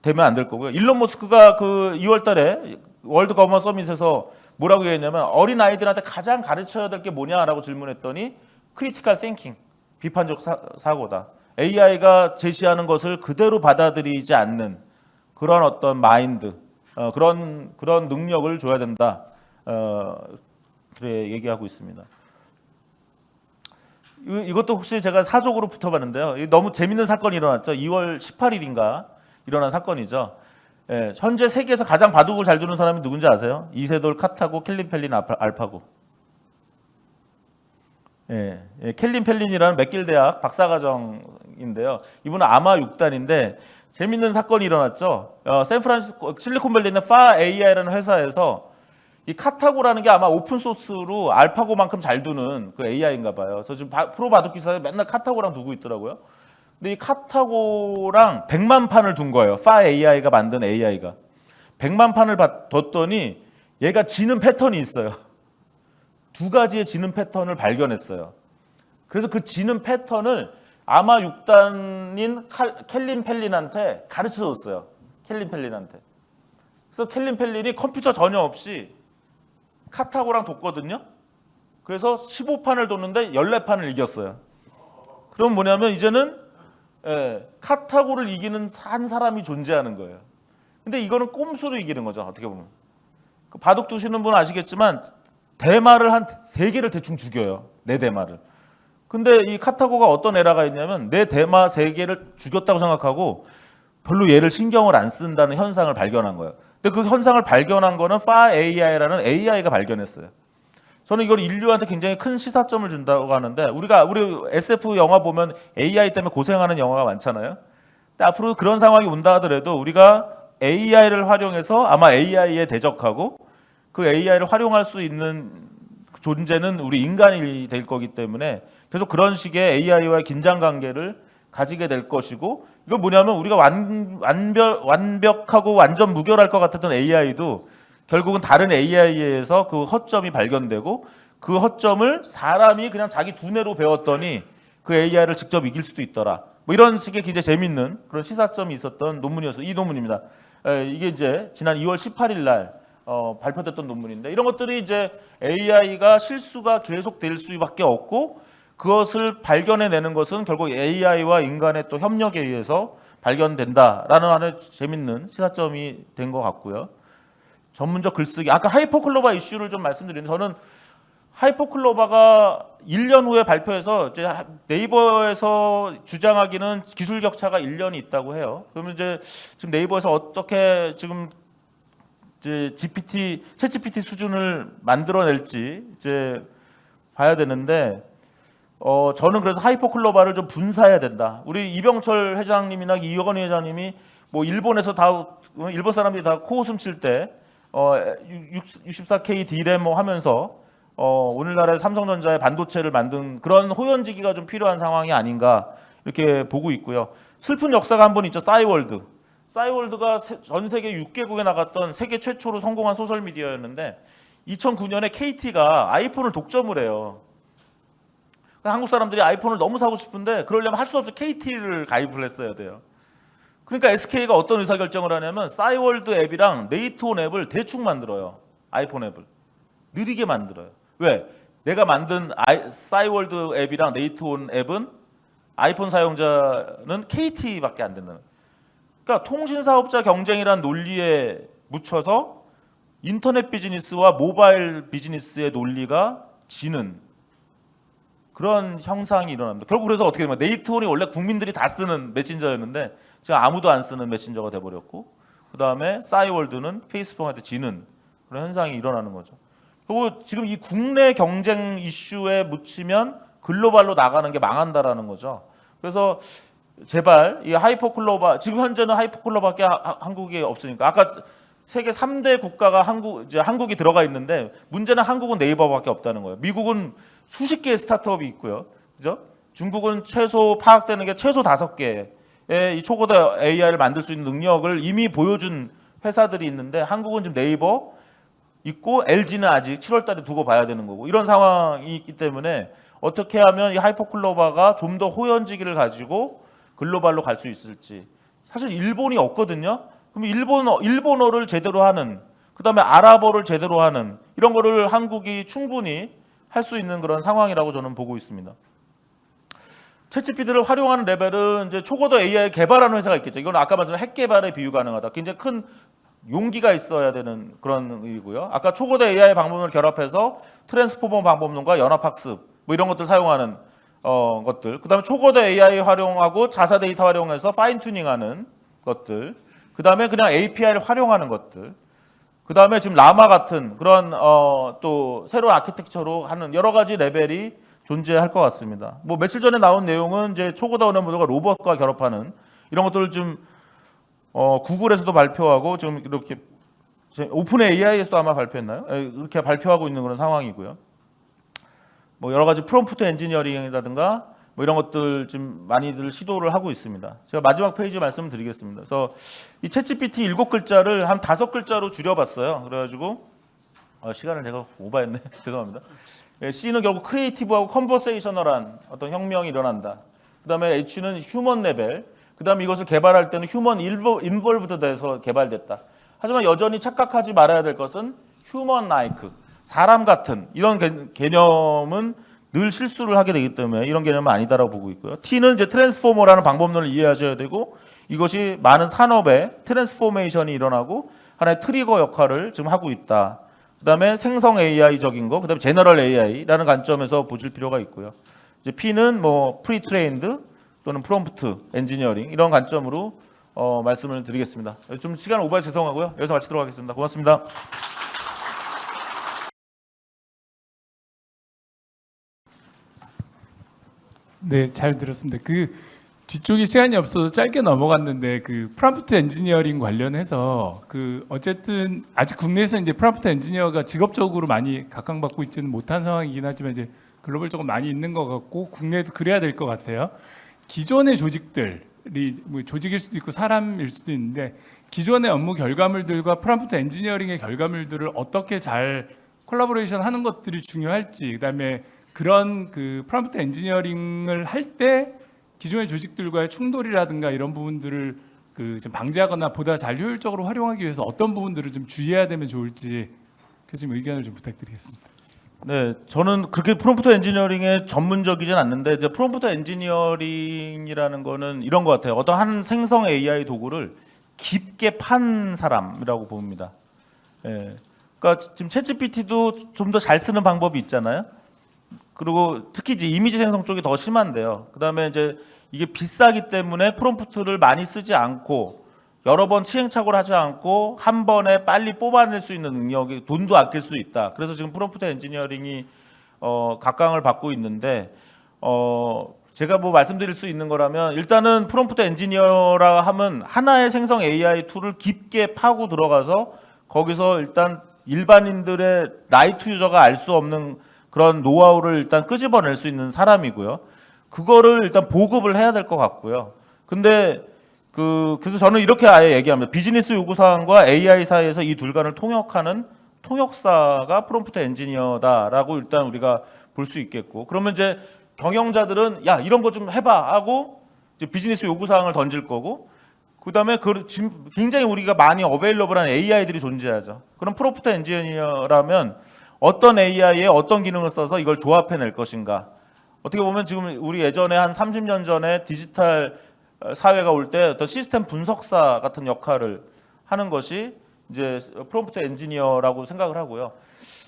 되면 안 될 거고요. 일론 머스크가 그 2월 달에 월드 거머먼 서밋에서 뭐라고 얘기했냐면 어린 아이들한테 가장 가르쳐야 될 게 뭐냐라고 질문했더니 크리티컬 띵킹, 비판적 사고다. AI가 제시하는 것을 그대로 받아들이지 않는 그런 어떤 마인드, 그런 능력을 줘야 된다. 그래 얘기하고 있습니다. 이것도 혹시 제가 사족으로 붙어봤는데요. 너무 재밌는 사건이 일어났죠. 2월 18일인가 일어난 사건이죠. 예, 현재 세계에서 가장 바둑을 잘 두는 사람이 누군지 아세요? 이세돌, 카타고, 켈린 펠린, 알파고. 예, 켈린 펠린이라는 맥길 대학 박사과정인데요. 이분은 아마 6단인데 재밌는 사건이 일어났죠. 샌프란시스코 실리콘밸리에 있는 파 AI라는 회사에서 이 카타고라는 게 아마 오픈 소스로 알파고만큼 잘 두는 그 AI인가 봐요. 그래서 지금 프로 바둑 기사에 맨날 카타고랑 두고 있더라고요. 근데 이 카타고랑 100만 판을 둔 거예요. 파 AI가 만든 AI가 100만 판을 뒀더니 얘가 지는 패턴이 있어요. 두 가지의 지는 패턴을 발견했어요. 그래서 그 지는 패턴을 아마 6단인 켈린 펠린한테 가르쳐줬어요. 켈린 펠린한테. 그래서 켈린 펠린이 컴퓨터 전혀 없이 카타고랑 뒀거든요. 그래서 15판을 뒀는데 14판을 이겼어요. 그럼 뭐냐면 이제는 카타고를 이기는 한 사람이 존재하는 거예요. 근데 이거는 꼼수로 이기는 거죠. 어떻게 보면. 그 바둑 두시는 분은 아시겠지만 대마를 한 3개를 대충 죽여요. 4대마를. 근데 이 카타고가 어떤 에러가 있냐면 내 대마 3개를 죽였다고 생각하고 별로 얘를 신경을 안 쓴다는 현상을 발견한 거예요. 근데 그 현상을 발견한 거는 파 AI라는 AI가 발견했어요. 저는 이걸 인류한테 굉장히 큰 시사점을 준다고 하는데 우리 SF 영화 보면 AI 때문에 고생하는 영화가 많잖아요. 근데 앞으로 그런 상황이 온다 하더라도 우리가 AI를 활용해서 아마 AI에 대적하고 그 AI를 활용할 수 있는 존재는 우리 인간이 될 거기 때문에 계속 그런 식의 AI와의 긴장 관계를 가지게 될 것이고 이건 뭐냐면 우리가 완벽하고 완전 무결할 것 같았던 AI도 결국은 다른 AI에 의해서 그 허점이 발견되고 그 허점을 사람이 그냥 자기 두뇌로 배웠더니 그 AI를 직접 이길 수도 있더라. 뭐 이런 식의 굉장히 재밌는 그런 시사점이 있었던 논문이었어요. 이 논문입니다. 이게 이제 지난 2월 18일 날 발표됐던 논문인데 이런 것들이 이제 AI가 실수가 계속될 수밖에 없고 그것을 발견해내는 것은 결국 AI와 인간의 또 협력에 의해서 발견된다라는 하나의 재밌는 시사점이 된 것 같고요. 전문적 글쓰기. 아까 하이퍼클로바 이슈를 좀 말씀드리는데 저는 하이퍼클로바가 1년 후에 발표해서 이제 네이버에서 주장하기는 기술 격차가 1년이 있다고 해요. 그러면 이제 지금 네이버에서 어떻게 지금 이제 챗GPT 수준을 만들어낼지 이제 봐야 되는데 저는 그래서 하이퍼클로바를 좀 분사해야 된다. 우리 이병철 회장님이나 이건희 회장님이 뭐 일본에서 일본 사람들이 다 코웃음 칠 때 64K D램 뭐 하면서 오늘날의 삼성전자의 반도체를 만든 그런 호연지기가 좀 필요한 상황이 아닌가 이렇게 보고 있고요. 슬픈 역사가 한 번 있죠. 싸이월드. 싸이월드가 전 세계 6개국에 나갔던 세계 최초로 성공한 소셜미디어였는데 2009년에 KT가 아이폰을 독점을 해요. 한국 사람들이 아이폰을 너무 사고 싶은데 그러려면 할 수 없이 KT를 가입을 했어야 돼요. 그러니까 SK가 어떤 의사결정을 하냐면 싸이월드 앱이랑 네이트온 앱을 대충 만들어요. 아이폰 앱을. 느리게 만들어요. 왜? 내가 만든 싸이월드 앱이랑 네이트온 앱은 아이폰 사용자는 KT밖에 안 된다는. 그러니까 통신사업자 경쟁이란 논리에 묻혀서 인터넷 비즈니스와 모바일 비즈니스의 논리가 지는 그런 형상이 일어납니다. 결국 그래서 어떻게 되면 네이트온이 원래 국민들이 다 쓰는 메신저였는데 지금 아무도 안 쓰는 메신저가 돼버렸고 그 다음에 싸이월드는 페이스북한테 지는 그런 현상이 일어나는 거죠. 그리고 지금 이 국내 경쟁 이슈에 묻히면 글로벌로 나가는 게 망한다라는 거죠. 그래서 제발 이 하이퍼클로바 지금 현재는 하이퍼클로바밖에 한국에 없으니까 아까 세계 3대 국가가 한국이 들어가 있는데 문제는 한국은 네이버밖에 없다는 거예요. 미국은 수십 개의 스타트업이 있고요. 그죠? 중국은 최소 파악되는 게 최소 5개의 이 초고도 AI를 만들 수 있는 능력을 이미 보여준 회사들이 있는데 한국은 지금 네이버 있고 LG는 아직 7월 달에 두고 봐야 되는 거고 이런 상황이 있기 때문에 어떻게 하면 이 하이퍼클로바가 좀 더 호연지기를 가지고 글로벌로 갈 수 있을지. 사실 일본이 없거든요. 그럼 일본어를 제대로 하는, 그다음에 아랍어를 제대로 하는 이런 거를 한국이 충분히 할 수 있는 그런 상황이라고 저는 보고 있습니다. 챗GPT를 활용하는 레벨은 이제 초고도 AI 개발하는 회사가 있겠죠. 이건 아까 말씀드린 핵 개발에 비유 가능하다. 굉장히 큰 용기가 있어야 되는 그런 의미고요. 아까 초고도 AI 방법론을 결합해서 트랜스포머 방법론과 연합학습 뭐 이런 것들 사용하는 것들. 그다음에 초고도 AI 활용하고 자사 데이터 활용해서 파인 튜닝하는 것들. 그다음에 그냥 API를 활용하는 것들. 그다음에 지금 라마 같은 그런 또 새로운 아키텍처로 하는 여러 가지 레벨이 존재할 것 같습니다. 뭐 며칠 전에 나온 내용은 이제 초고도 언어 모델과 로봇과 결합하는 이런 것들을 좀 구글에서도 발표하고 지금 이렇게 오픈 AI에서도 아마 발표했나요? 이렇게 발표하고 있는 그런 상황이고요. 뭐 여러 가지 프롬프트 엔지니어링이라든가 뭐 이런 것들 좀 많이들 시도를 하고 있습니다. 제가 마지막 페이지 말씀을 드리겠습니다. 그래서 이 챗GPT 7글자를 한 5글자로 줄여봤어요. 그래가지고 시간을 제가 오버했네. 죄송합니다. C는 결국 크리에이티브하고 컨버세이셔널한 어떤 혁명이 일어난다. 그다음에 H는 휴먼 레벨. 그다음에 이것을 개발할 때는 휴먼 인볼브드 돼서 개발됐다. 하지만 여전히 착각하지 말아야 될 것은 휴먼 라이크, 사람 같은 이런 개념은 늘 실수를 하게 되기 때문에 이런 개념은 아니다라고 보고 있고요. T는 이제 트랜스포머라는 방법론을 이해하셔야 되고 이것이 많은 산업에 트랜스포메이션이 일어나고 하나의 트리거 역할을 지금 하고 있다. 그다음에 생성 AI적인 거, 그다음에 제너럴 AI라는 관점에서 보실 필요가 있고요. 이제 P는 뭐 프리트레인드 또는 프롬프트 엔지니어링 이런 관점으로 말씀을 드리겠습니다. 좀 시간 오버해 죄송하고요. 여기서 마치도록 하겠습니다. 고맙습니다. 네, 잘 들었습니다. 그 뒤쪽에 시간이 없어서 짧게 넘어갔는데 그 프롬프트 엔지니어링 관련해서 그 어쨌든 아직 국내에서 이제 프롬프트 엔지니어가 직업적으로 많이 각광받고 있지는 못한 상황이긴 하지만 이제 글로벌적으로 많이 있는 것 같고 국내에도 그래야 될 것 같아요. 기존의 조직들이 뭐 조직일 수도 있고 사람일 수도 있는데 기존의 업무 결과물들과 프롬프트 엔지니어링의 결과물들을 어떻게 잘 콜라보레이션 하는 것들이 중요할지, 그다음에 그런 그 프롬프트 엔지니어링을 할 때 기존의 조직들과의 충돌이라든가 이런 부분들을 그 좀 방지하거나 보다 잘 효율적으로 활용하기 위해서 어떤 부분들을 좀 주의해야 되면 좋을지 교수님 의견을 좀 부탁드리겠습니다. 네, 저는 그렇게 프롬프트 엔지니어링에 전문적이진 않는데 이제 프롬프트 엔지니어링이라는 거는 이런 것 같아요. 어떤 한 생성 AI 도구를 깊게 판 사람이라고 봅니다. 예, 그러니까 지금 챗GPT도 좀 더 잘 쓰는 방법이 있잖아요. 그리고 특히 이제 이미지 생성 쪽이 더 심한데요. 그다음에 이제 이게 비싸기 때문에 프롬프트를 많이 쓰지 않고 여러 번 시행착오를 하지 않고 한 번에 빨리 뽑아낼 수 있는 능력이 돈도 아낄 수 있다. 그래서 지금 프롬프트 엔지니어링이 각광을 받고 있는데 제가 뭐 말씀드릴 수 있는 거라면 일단은 프롬프트 엔지니어라 하면 하나의 생성 AI 툴을 깊게 파고 들어가서 거기서 일단 일반인들의 라이트 유저가 알 수 없는 그런 노하우를 일단 끄집어낼 수 있는 사람이고요. 그거를 일단 보급을 해야 될 것 같고요. 근데 그래서 저는 이렇게 아예 얘기합니다. 비즈니스 요구사항과 AI 사이에서 이 둘 간을 통역하는 통역사가 프롬프트 엔지니어다라고 일단 우리가 볼 수 있겠고, 그러면 이제 경영자들은 야 이런 거 좀 해봐 하고 이제 비즈니스 요구사항을 던질 거고, 그다음에 지금 굉장히 우리가 많이 어베일러블한 AI들이 존재하죠. 그럼 프롬프트 엔지니어라면 어떤 AI에 어떤 기능을 써서 이걸 조합해낼 것인가. 어떻게 보면 지금 우리 예전에 한 30년 전에 디지털 사회가 올 때 어떤 시스템 분석사 같은 역할을 하는 것이 이제 프롬프트 엔지니어라고 생각을 하고요.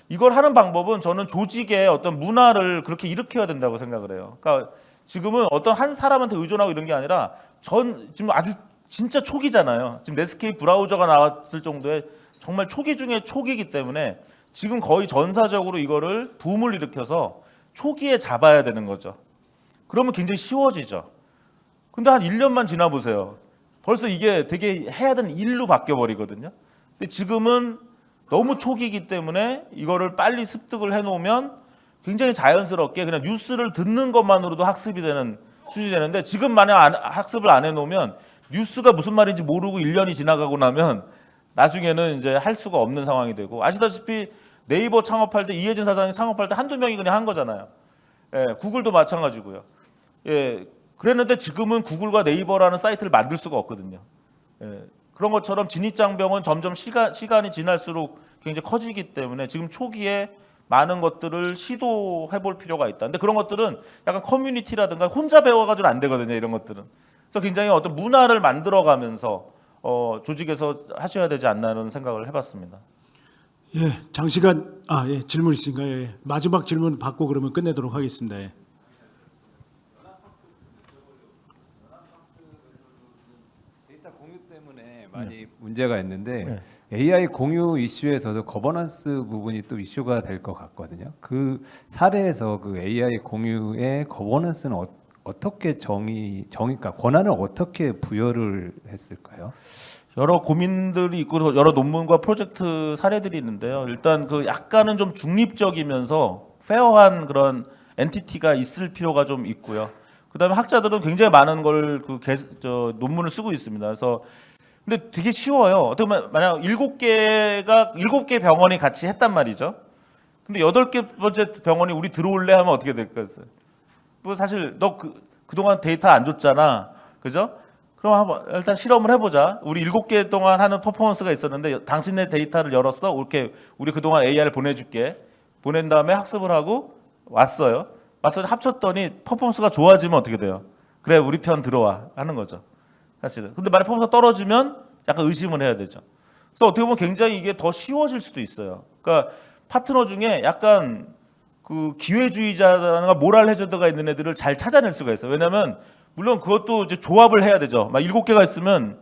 이걸 하는 방법은 저는 조직의 어떤 문화를 그렇게 일으켜야 된다고 생각을 해요. 그러니까 지금은 어떤 한 사람한테 의존하고 이런 게 아니라 지금 아주 진짜 초기잖아요. 지금 넷스케이프 브라우저가 나왔을 정도의 정말 초기 중에 초기이기 때문에 지금 거의 전사적으로 이거를 붐을 일으켜서 초기에 잡아야 되는 거죠. 그러면 굉장히 쉬워지죠. 근데 한 1년만 지나 보세요. 벌써 이게 되게 해야 되는 일로 바뀌어 버리거든요. 근데 지금은 너무 초기이기 때문에 이거를 빨리 습득을 해 놓으면 굉장히 자연스럽게 그냥 뉴스를 듣는 것만으로도 학습이 되는 수준이 되는데 지금 만약 학습을 안 해놓으면 뉴스가 무슨 말인지 모르고 1년이 지나가고 나면 나중에는 이제 할 수가 없는 상황이 되고 아시다시피 네이버 창업할 때 이혜진 사장이 창업할 때 한두 명이 그냥 한 거잖아요. 예, 구글도 마찬가지고요. 예, 그랬는데 지금은 구글과 네이버라는 사이트를 만들 수가 없거든요. 예, 그런 것처럼 진입장벽은 점점 시간이 지날수록 굉장히 커지기 때문에 지금 초기에 많은 것들을 시도해 볼 필요가 있다. 근데 그런 것들은 약간 커뮤니티라든가 혼자 배워가지고는 안 되거든요. 이런 것들은. 그래서 굉장히 어떤 문화를 만들어가면서 조직에서 하셔야 되지 않나는 생각을 해봤습니다. 예, 장시간 예, 질문 있으신가요? 예. 마지막 질문 받고 그러면 끝내도록 하겠습니다. 예. 데이터 공유 때문에 많이 문제가 있는데 AI 공유 이슈에서도 거버넌스 부분이 또 이슈가 될 것 같거든요. 그 사례에서 그 AI 공유의 거버넌스는 어떻게 정의가 권한을 어떻게 부여를 했을까요? 여러 고민들이 있고 여러 논문과 프로젝트 사례들이 있는데요. 일단 그 약간은 좀 중립적이면서 페어한 그런 엔티티가 있을 필요가 좀 있고요. 그다음에 학자들은 굉장히 많은 걸 논문을 쓰고 있습니다. 그래서 근데 되게 쉬워요. 어떻게 보면 만약 7개 병원이 같이 했단 말이죠. 근데 8번째 병원이 우리 들어올래 하면 어떻게 될까요? 뭐 사실 너 그동안 데이터 안 줬잖아. 그죠? 그럼 한번 일단 실험을 해보자. 우리 7개 동안 하는 퍼포먼스가 있었는데 당신네 데이터를 열었어. 이렇게 우리 그동안 AI를 보내줄게. 보낸 다음에 학습을 하고 왔어요. 와서 합쳤더니 퍼포먼스가 좋아지면 어떻게 돼요? 그래 우리 편 들어와 하는 거죠. 사실은. 근데 만약 퍼포먼스가 떨어지면 약간 의심을 해야 되죠. 그래서 어떻게 보면 굉장히 이게 더 쉬워질 수도 있어요. 그러니까 파트너 중에 약간 그 기회주의자나 모랄 해저드가 있는 애들을 잘 찾아낼 수가 있어요. 왜냐하면 물론 그것도 이제 조합을 해야 되죠. 막 7개가 있으면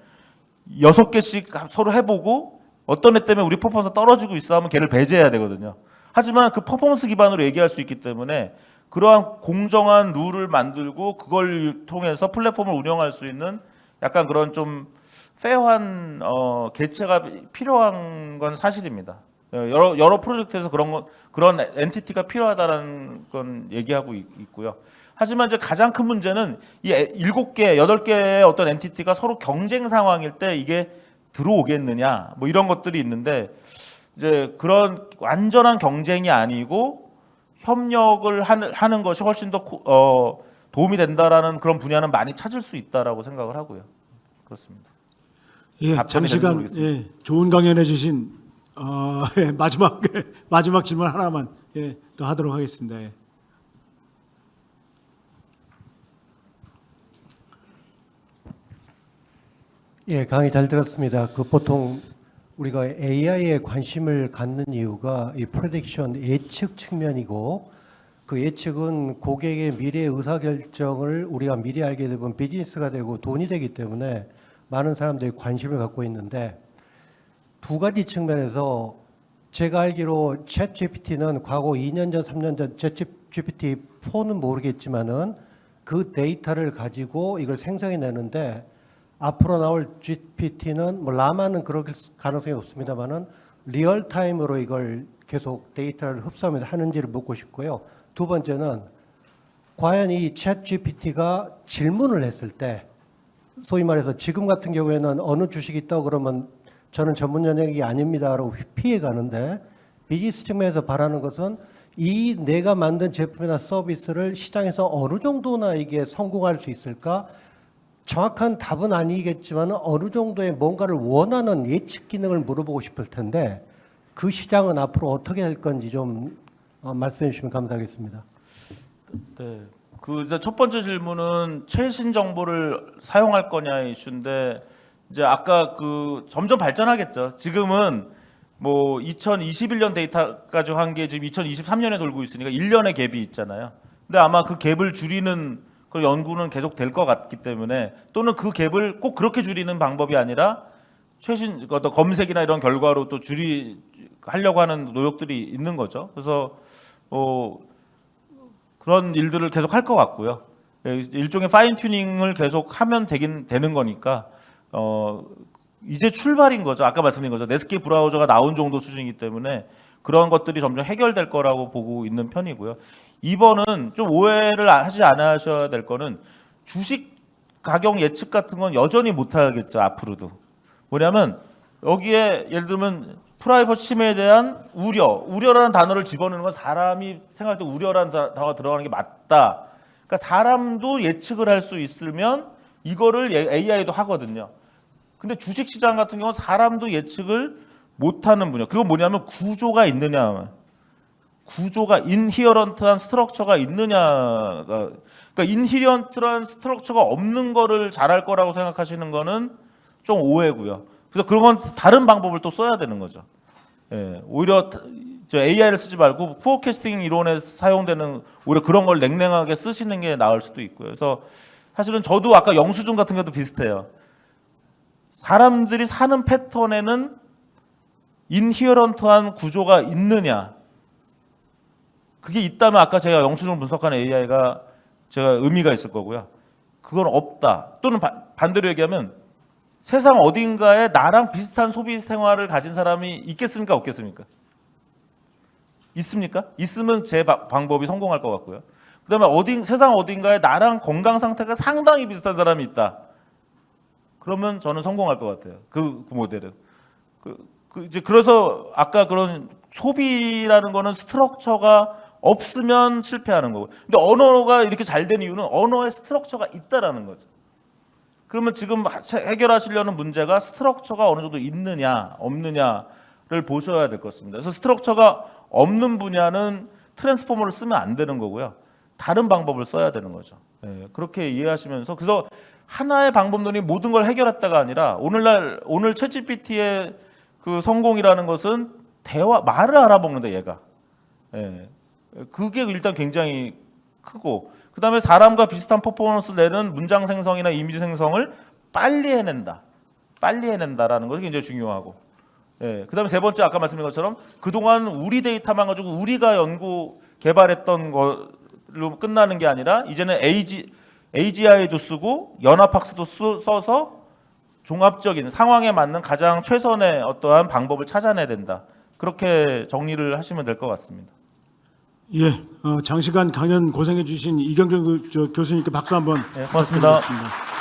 6개씩 서로 해보고 어떤 애 때문에 우리 퍼포먼스 떨어지고 있어 하면 걔를 배제해야 되거든요. 하지만 그 퍼포먼스 기반으로 얘기할 수 있기 때문에 그러한 공정한 룰을 만들고 그걸 통해서 플랫폼을 운영할 수 있는 약간 그런 좀 페어한 개체가 필요한 건 사실입니다. 여러 프로젝트에서 그런 엔티티가 필요하다는 건 얘기하고 있고요. 하지만 이제 가장 큰 문제는 이 7개, 8개의 어떤 엔티티가 서로 경쟁 상황일 때 이게 들어오겠느냐, 뭐 이런 것들이 있는데 이제 그런 완전한 경쟁이 아니고 협력을 하는 것이 훨씬 더 도움이 된다라는 그런 분야는 많이 찾을 수 있다라고 생각을 하고요. 그렇습니다. 예, 답변이 장시간 되는지 모르겠습니다. 좋은 강연해 주신 예, 마지막 질문 하나만 더 하도록 하겠습니다. 예. 예, 강의 잘 들었습니다. 보통 우리가 AI에 관심을 갖는 이유가 이 프레딕션 예측 측면이고 그 예측은 고객의 미래 의사결정을 우리가 미리 알게 되면 비즈니스가 되고 돈이 되기 때문에 많은 사람들이 관심을 갖고 있는데 두 가지 측면에서 제가 알기로 챗GPT는 과거 2년 전, 3년 전 챗GPT4는 모르겠지만은 그 데이터를 가지고 이걸 생성해내는데 앞으로 나올 GPT는 뭐 라마는 그럴 가능성이 없습니다만은 리얼타임으로 이걸 계속 데이터를 흡수하면서 하는지를 묻고 싶고요. 두 번째는 과연 이 챗GPT가 질문을 했을 때 소위 말해서 지금 같은 경우에는 어느 주식이 있다고 그러면 저는 전문 영역이 아닙니다라고 피해 가는데 비즈니스 측면에서 바라는 것은 이 내가 만든 제품이나 서비스를 시장에서 어느 정도나 이게 성공할 수 있을까? 정확한 답은 아니겠지만 어느 정도의 뭔가를 원하는 예측 기능을 물어보고 싶을 텐데 그 시장은 앞으로 어떻게 될 건지 좀 말씀해 주시면 감사하겠습니다. 네. 첫 번째 질문은 최신 정보를 사용할 거냐의 이슈인데 이제 아까 점점 발전하겠죠. 지금은 뭐 2021년 데이터까지 한 게 지금 2023년에 돌고 있으니까 1년의 갭이 있잖아요. 근데 아마 그 갭을 줄이는 그 연구는 계속 될 것 같기 때문에 또는 그 갭을 꼭 그렇게 줄이는 방법이 아니라 최신 어떤 검색이나 이런 결과로 또 하려고 하는 노력들이 있는 거죠. 그래서 그런 일들을 계속 할 것 같고요. 일종의 파인 튜닝을 계속 하면 되는 거니까 이제 출발인 거죠. 아까 말씀드린 거죠. 네스케이프 브라우저가 나온 정도 수준이기 때문에 그런 것들이 점점 해결될 거라고 보고 있는 편이고요. 2번은 좀 오해를 하지 않으셔야 될 거는 주식 가격 예측 같은 건 여전히 못 하겠죠. 앞으로도. 뭐냐면 여기에 예를 들면 프라이버시 침해에 대한 우려라는 단어를 집어넣는 건 사람이 생각할 때 우려라는 단어가 들어가는 게 맞다. 그러니까 사람도 예측을 할 수 있으면 이거를 AI도 하거든요. 근데 주식 시장 같은 경우는 사람도 예측을 못하는 분야. 그건 뭐냐면 구조가 있느냐, 구조가 인히어런트한 스트럭처가 있느냐가, 그러니까 인히어런트한 스트럭처가 없는 거를 잘할 거라고 생각하시는 거는 좀 오해고요. 그래서 그런 건 다른 방법을 또 써야 되는 거죠. 예, 오히려 AI를 쓰지 말고 포캐스팅 이론에 사용되는 오히려 그런 걸 냉랭하게 쓰시는 게 나을 수도 있고요. 그래서 사실은 저도 아까 영수증 같은 것도 비슷해요. 사람들이 사는 패턴에는 인히어런트한 구조가 있느냐, 그게 있다면 아까 제가 영수증을 분석한 AI가 제가 의미가 있을 거고요. 그건 없다. 또는 반대로 얘기하면 세상 어딘가에 나랑 비슷한 소비 생활을 가진 사람이 있겠습니까? 없겠습니까? 있습니까? 있으면 제 방법이 성공할 것 같고요. 그다음에 세상 어딘가에 나랑 건강 상태가 상당히 비슷한 사람이 있다. 그러면 저는 성공할 것 같아요. 그 모델은. 그래서 아까 그런 소비라는 거는 스트럭처가 없으면 실패하는 거고. 근데 언어가 이렇게 잘 된 이유는 언어에 스트럭처가 있다라는 거죠. 그러면 지금 해결하시려는 문제가 스트럭처가 어느 정도 있느냐 없느냐를 보셔야 될 것 같습니다. 그래서 스트럭처가 없는 분야는 트랜스포머를 쓰면 안 되는 거고요. 다른 방법을 써야 되는 거죠. 예, 그렇게 이해하시면서, 그래서 하나의 방법론이 모든 걸 해결했다가 아니라 오늘 챗GPT의 그 성공이라는 것은 말을 알아먹는다, 얘가. 예, 그게 일단 굉장히 크고, 그 다음에 사람과 비슷한 퍼포먼스 내는 문장 생성이나 이미지 생성을 빨리 해낸다라는 것이 굉장히 중요하고, 예, 그 다음에 세 번째 아까 말씀드린 것처럼 그동안 우리 데이터만 가지고 우리가 연구 개발했던 걸로 끝나는 게 아니라 이제는 AGI도 쓰고 연합학습도 써서 종합적인 상황에 맞는 가장 최선의 어떠한 방법을 찾아내야 된다. 그렇게 정리를 하시면 될 것 같습니다. 예, 장시간 강연 고생해 주신 이경준 교수님께 박수 한번 네, 고맙습니다. 부탁드리겠습니다.